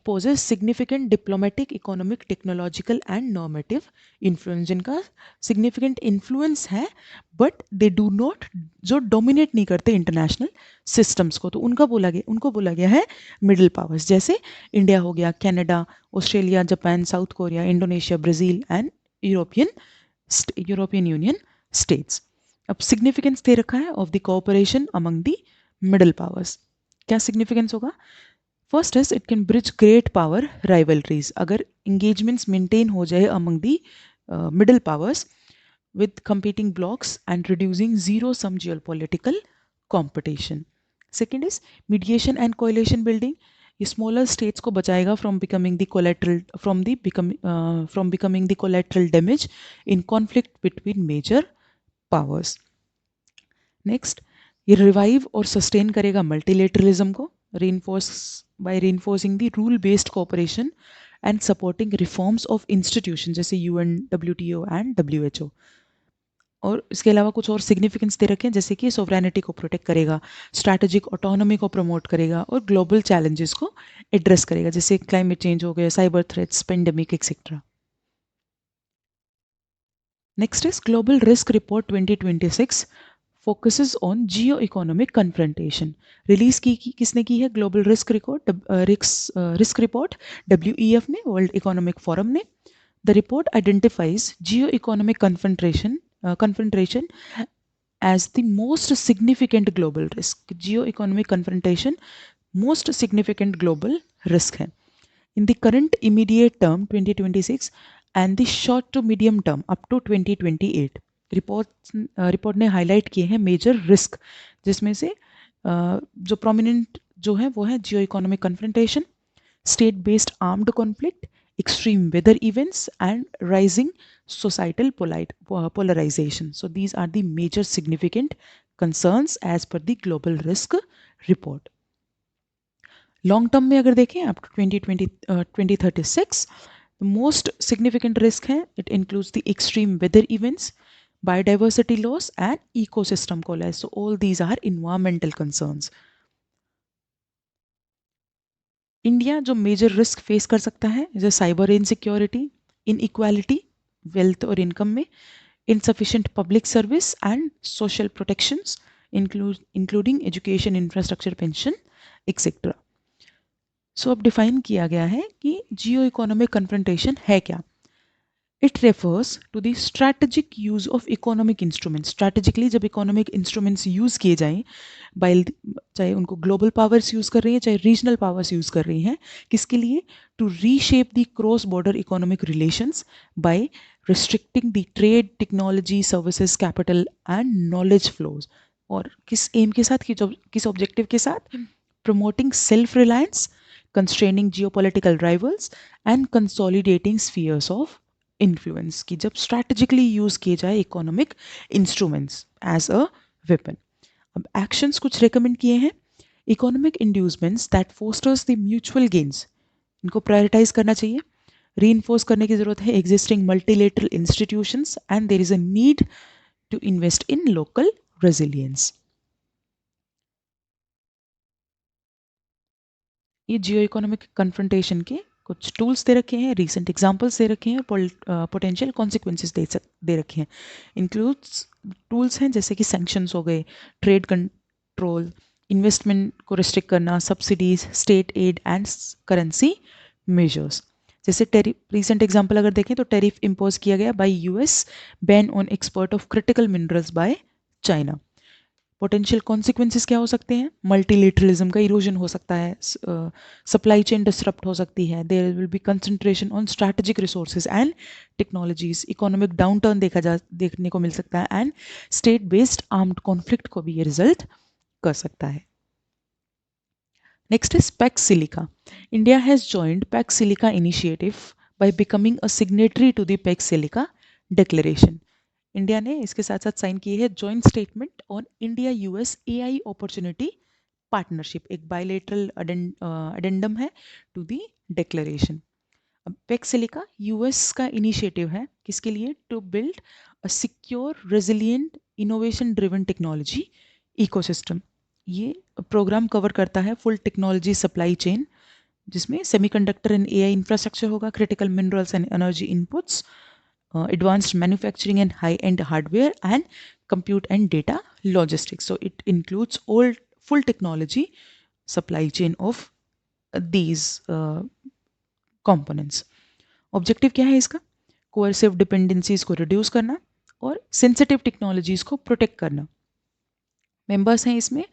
A: possess significant diplomatic, economic, technological and normative influence। जिनका significant influence है but they do not, जो dominate नहीं करते international systems को, तो उनको बोला गया है middle powers। जैसे इंडिया हो गया, Canada, Australia, Japan, south Korea, Indonesia, Brazil and European union states. अब सिग्निफिकेंस दे रखा है of the cooperation among the middle powers. क्या सिग्निफिकेंस होगा? First is it can bridge great power rivalries. अगर engagements maintain हो जाए among the middle powers with competing blocks and reducing zero sum geopolitical competition. Second is mediation and coalition building. ये smaller states को बचाएगा from becoming the collateral damage in conflict between major powers. Next, ये revive और sustain करेगा multilateralism को, reinforcing the rule based cooperation and supporting reforms of institutions जैसे UN, WTO and WHO। और इसके अलावा कुछ और सिग्निफिकेंस दे रखे हैं, जैसे कि सोवरेनिटी को प्रोटेक्ट करेगा, स्ट्रैटेजिक ऑटोनॉमी को प्रमोट करेगा और ग्लोबल चैलेंजेस को एड्रेस करेगा, जैसे क्लाइमेट चेंज हो गया, cyber threats, pandemic etcetera. Next is global risk report 2026 focuses on Jio economic confrontation. Release किसने की है? ग्लोबल रिस्क रिपोर्ट WEF ने, वर्ल्ड इकोनॉमिक फोरम ने। The report identifies Jio economic confrontation as the most significant global risk। geo-economic confrontation most significant global risk है in the current immediate term 2026 and the short to medium term up to 2028। Report ने highlight किए हैं major risk, जिसमें से जो prominent जो है वो है जियो economic confrontation, state based armed conflict, extreme weather events and rising societal polarization। So these are the major significant concerns as per the global risk report। Long term में अगर देखें up to 2036, the most significant risk है, it includes the extreme weather events, biodiversity loss and ecosystem collapse। So all these are environmental concerns। India जो major risk face कर सकता है जैसे cyber insecurity, inequality wealth और income में, insufficient public service and social protections including education, infrastructure, pension etcetera. So अब define किया गया है कि जियो इकोनॉमिक कन्फ्रंटेशन है क्या। It refers to the strategic use of economic instruments. Strategically जब economic instruments use किए जाएं, by चाहे उनको global powers use कर रही हैं चाहे regional powers use कर रही हैं, किसके लिए? To reshape the cross-border economic relations by restricting the trade, technology, services, capital and knowledge flows. और किस aim के साथ, किस objective के साथ? Promoting self-reliance, constraining geopolitical rivals and consolidating spheres of influence की जब स्ट्रैटेजिकली यूज किए जाए economic instruments as a weapon. अब एक्शंस कुछ रिकमेंड किए हैं. Economic inducements that fosters the mutual gains, इनको प्रायोरिटाइज करना चाहिए. रीइंफोर्स करने की जरूरत है existing multilateral institutions and there is a need to invest in local resilience. ये जियो इकोनॉमिक कन्फ्रंटेशन के कुछ टूल्स दे रखे हैं, रीसेंट एग्जांपल्स दे रखे हैं और पोटेंशियल कॉन्सिक्वेंसेस दे रखे हैं. इंक्लूड्स टूल्स हैं जैसे कि सैंक्शंस हो गए, ट्रेड कंट्रोल, इन्वेस्टमेंट को रिस्ट्रिक्ट करना, subsidies, state aid and currency measures. जैसे टेरिफ, रीसेंट एग्जांपल अगर देखें तो टेरिफ इम्पोज किया गया by US, ban on export of critical minerals by China. Potential consequences क्या हो सकते हैं? मल्टीलेटरलिज्म का इरोजन हो सकता है, सप्लाई चेन डिसरप्ट हो सकती है, there will be concentration on strategic resources and technologies, economic downturn देखने को मिल सकता है and state based armed conflict को भी ये रिजल्ट कर सकता है. Next is Pax Silica. India has joined Pax Silica initiative by becoming a signatory to the PEC Silica Declaration. India ने इसके साथ साथ साइन की है joint statement on India US AI opportunity partnership, एक बायलेटरल अडेंडम है to the declaration. अब Pax Silica US का इनिशिएटिव है, किसके लिए? To build a secure resilient innovation driven technology ecosystem. ये प्रोग्राम कवर करता है फुल टेक्नोलॉजी सप्लाई चेन, जिसमें सेमीकंडक्टर एंड एआई इंफ्रास्ट्रक्चर होगा, critical minerals and energy inputs, advanced manufacturing and high-end hardware and compute and data logistics. So it includes all full technology supply chain of these components. Objective क्या है इसका? coercive dependencies को reduce करना और sensitive technologies को protect करना. members हैं इसमें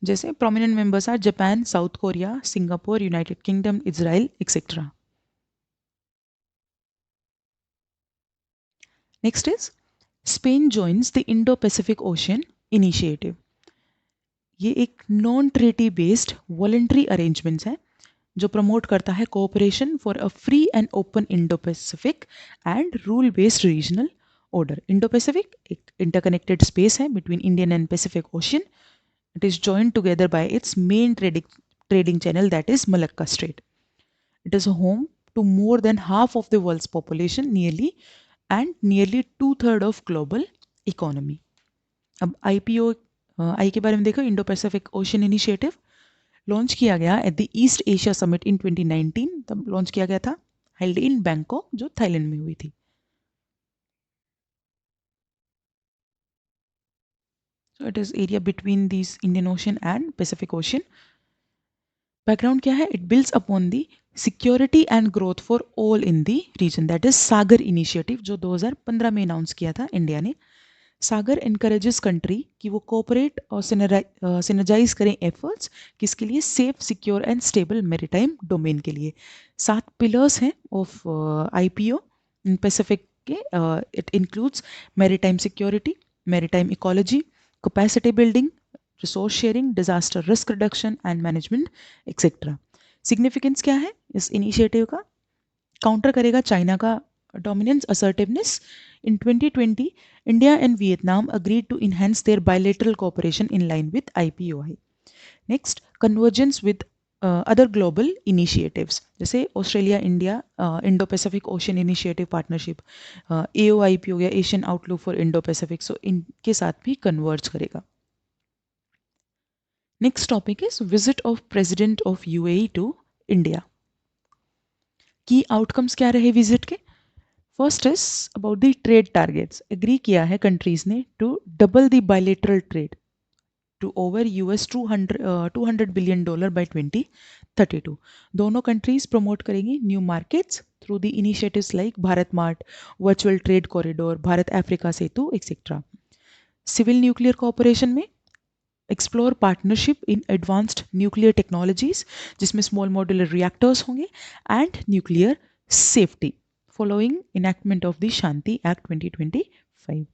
A: जैसे prominent members are Japan, South Korea, Singapore, United Kingdom, Israel, etc. Next is Spain joins the Indo-Pacific Ocean Initiative. ये एक non treaty based voluntary arrangements है जो प्रमोट करता है cooperation for a free and open Indo Pacific and rule based regional order. Indo Pacific एक interconnected space है between Indian and Pacific ocean. It is joined together by it's main trading channel, that is Malacca Strait. It is home to more than half of the world's population, nearly 2/3 of global economy. अब IPO I के बारे में देखो, Indo Pacific ocean initiative launch किया गया at the East Asia summit in 2019. तब launch किया गया था, हेल्ड इन बैंकॉक, जो थाईलैंड में हुई थी. So it is area between this Indian Ocean and Pacific Ocean. Background क्या है? It builds upon the security and growth for all in the region, that is SAGAR initiative, जो 2015 में announce किया था इंडिया ने. सागर इनकरेजेस कंट्री कि वो cooperate और सिनर्जाइज करें एफर्ट्स, किसके लिए? Safe, secure and stable maritime domain के लिए. 7 पिलर्स हैं ऑफ आईपीओ इन पैसिफिक के. It includes maritime security, maritime ecology, capacity building, resource sharing, disaster risk reduction and management, etcetera. Significance क्या है इस इनिशिएटिव का? काउंटर करेगा चाइना का dominance, assertiveness. In 2020, India and Vietnam agreed to enhance their bilateral cooperation in line with IPOI. Next, convergence with other global initiatives, जैसे Australia India Indo Pacific ocean initiative partnership, AOIP हो गया, Asian outlook for Indo Pacific. So इनके साथ भी converge करेगा. Next topic is visit of president of UAE to India. Key outcomes क्या रहे visit के? First is about the trade targets. Agree किया है कंट्रीज ने to double the bilateral trade. to over US 200 billion dollar by 2032. दोनों countries promote करेंगी new markets through the initiatives like Bharat Mart, Virtual Trade Corridor, Bharat Africa Setu, etc. Civil nuclear cooperation में explore partnership in advanced nuclear technologies जिसमें small modular reactors होंगे and nuclear safety following enactment of the Shanti Act 2025.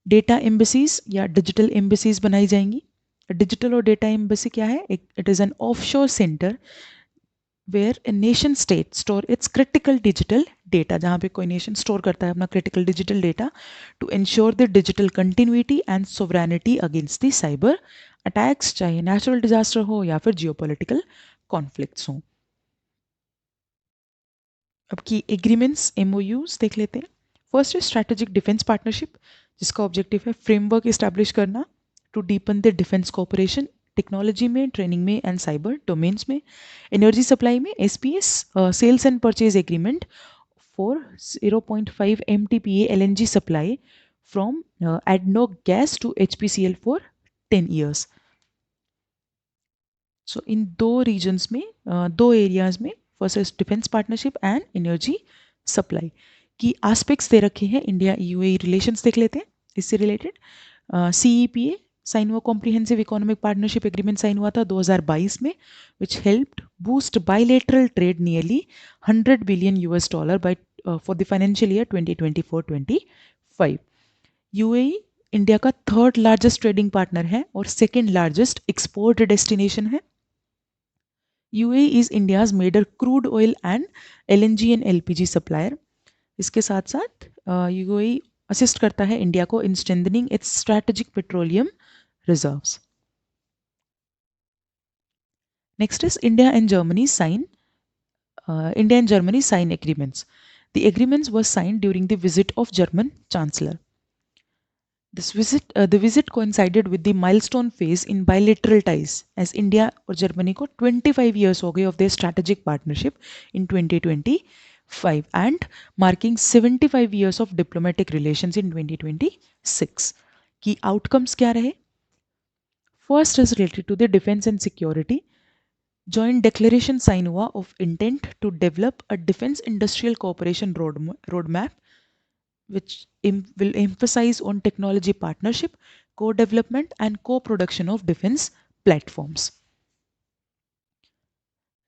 A: Data embassies या digital embassies बनाई जाएंगी. Digital और data embassy क्या है? It is an offshore centre where a nation state store its critical digital data, जहाँ पे कोई नेशन स्टोर करता है अपना critical digital data to ensure the digital continuity and sovereignty against the cyber attacks, चाहे natural disaster हो या फिर जियोपॉलिटिकल कॉन्फ्लिक्ट्स हों. अब की एग्रीमेंट्स MOUs देख लेते हैं. फर्स्ट है स्ट्रैटेजिक डिफेंस पार्टनरशिप, जिसका ऑब्जेक्टिव है फ्रेमवर्क इस्टेब्लिश करना to deepen the defence cooperation technology में, ट्रेनिंग में एंड साइबर डोमेन्स में. एनर्जी सप्लाई में SPS sales and purchase agreement for 0.5 MTPA LNG supply from ADNOC gas to HPCL फॉर 10 years. So इन दो regions में, दो एरियाज में, first is defence partnership and energy supply की एस्पेक्ट्स दे रखे हैं. इंडिया UAE रिलेशंस देख लेते हैं इससे रिलेटेड. CEPA साइन हुआ, comprehensive economic partnership agreement sign हुआ था 2022 में, which helped boost bilateral trade nearly $100 billion by for the financial year 2024-25. UAE India का थर्ड लार्जेस्ट ट्रेडिंग पार्टनर है और सेकेंड लार्जेस्ट एक्सपोर्ट डेस्टिनेशन है. UAE is India's major crude oil and LNG and LPG supplier. इसके साथ साथ UAE assist करता है India को इन strengthening it's strategic petroleum reserves. Next is India and Germany sign agreements. The agreements were signed during the visit of German Chancellor. The visit coincided with the milestone phase in bilateral ties as India और Germany को 25 years हो गए of their strategic partnership in 2025 and marking 75 years of diplomatic relations in 2026. की outcomes क्या रहे? First is related to the defense and security. Joint declaration sign हुआ of intent to develop a defense industrial cooperation roadmap which will emphasize on technology partnership, co-development and co-production of defense platforms.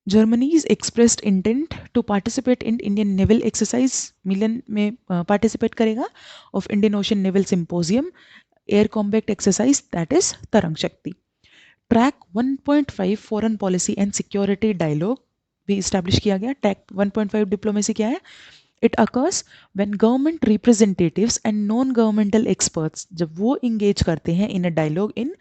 A: Germany's expressed intent to participate in Indian naval exercise मिलन में participate करेगा of Indian Ocean Naval Symposium air combat exercise, that is तरंग शक्ति. Track 1.5 foreign policy and security dialogue भी establish किया गया. Track 1.5 diplomacy क्या है? It occurs when government representatives and non-governmental experts जब वो engage करते हैं in a dialogue in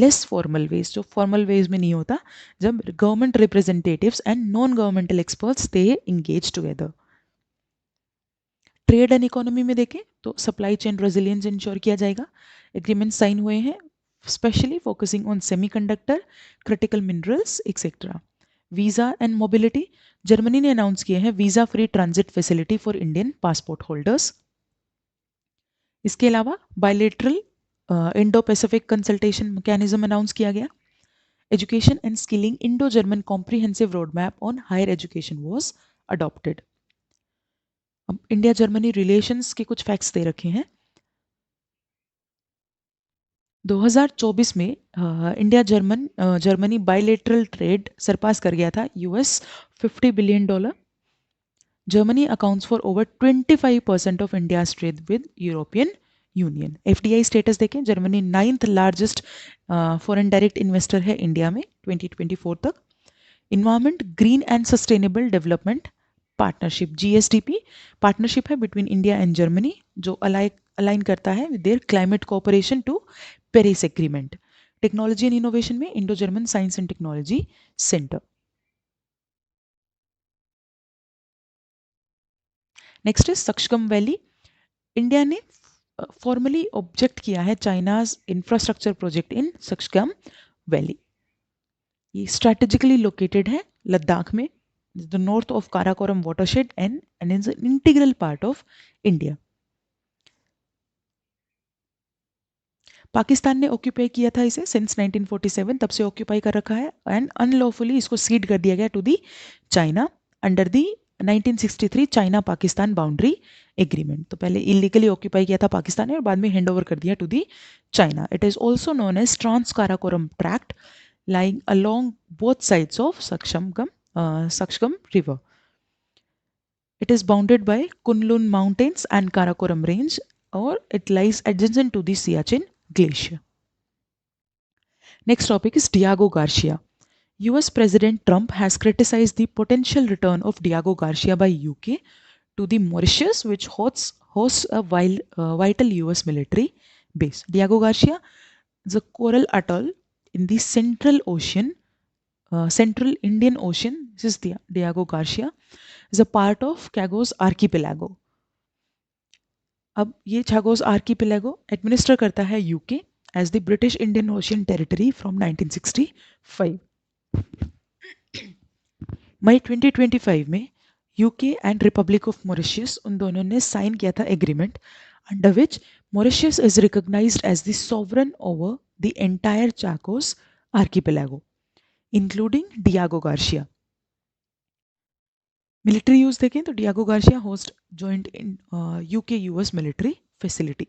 A: less formal ways, जो formal ways में नहीं होता, जब government representatives and non-governmental experts they engage together. Trade and economy में देखें तो सप्लाई चेन रेजिलियंस इंश्योर किया जाएगा. एग्रीमेंट साइन हुए हैं specially focusing on semiconductor, critical minerals etcetera. Visa and mobility, Germany ने अनाउंस किए हैं visa free transit facility for Indian passport holders. इसके अलावा bilateral Indo Pacific consultation mechanism announce किया गया. Education and skilling Indo German comprehensive road map on higher education was adopted. अब India Germany relations के कुछ facts दे रखे हैं. 2024 में जर्मनी बायलेटरल ट्रेड सरपास कर गया था $50 billion. Germany accounts for over 25% of India's trade with European Union. FDI status देखें, Germany 9th largest foreign direct investor है इंडिया में 2024 तक. Environment, green and sustainable development partnership GSDP partnership है between India and Germany जो align करता है with their climate cooperation to Paris agreement. Technology and innovation में Indo German science and technology centre. Next is Shaksgam valley. India ने formally object किया है China's infrastructure project in Shaksgam valley. ये strategically located है लद्दाख में, the north of Karakoram watershed and is an integral part of India. Pakistan ने occupy किया था इसे सिंस 1947, तब से ऑक्यूपाई कर रखा है एंड अनलॉफुली इसको सीड कर दिया गया to the China under the 1963 China Pakistan boundary agreement. तो पहले इलीगली ऑक्यूपाई किया था पाकिस्तान ने और बाद में हैंड ओवर कर दिया to the China. It is also known as trans Karakoram tract lying along both sides of Sakshgam River. It is bounded by Kunlun Mountains and Karakoram Range, or it lies adjacent to the Siachen Glacier. Next topic is Diego Garcia. US President Trump has criticized the potential return of Diego Garcia by UK to the Mauritius, which hosts a vital US military base. Diego Garcia is a coral atoll in the Central Indian Ocean. This is Diego Garcia is a part of Chagos Archipelago. अब ये Chagos Archipelago administer करता है UK as the British Indian ocean territory from 1965। मई 2025 में UK and republic of Mauritius उन दोनों ने sign किया था agreement under which Mauritius is recognised as the sovereign over the entire Chagos Archipelago including Diego Garcia. Military use देखें तो Diego Garcia host joint in UK US military facility.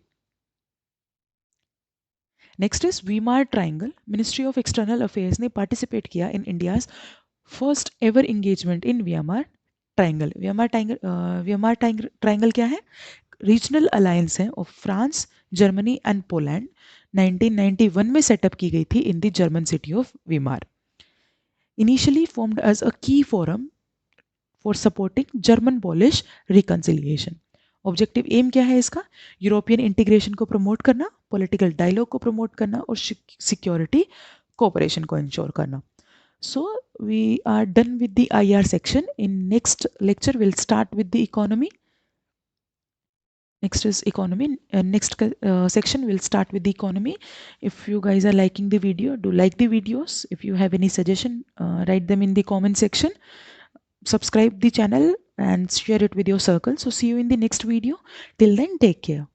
A: Next is Weimar triangle. Ministry of external affairs ने participate किया in India's first ever engagement in Weimar triangle. Weimar triangle क्या है? Regional alliance है of France, Germany and Poland. 1991 में setup की गई थी in the German city of Weimar. Initially formed as a key forum for supporting German Polish reconciliation. Objective aim क्या है इसका? यूरोपियन इंटीग्रेशन को प्रमोट करना, पॉलिटिकल डायलॉग को प्रमोट करना और सिक्योरिटी कोऑपरेशन को इंश्योर करना। So we are done with the IR section. In next lecture we'll start with the economy. Next is economy. Next section we'll start with the economy. If you guys are liking the video, do like the videos. If you have any suggestion, write them in the comment section. Subscribe the channel and share it with your circle. So see you in the next video. Till then, take care.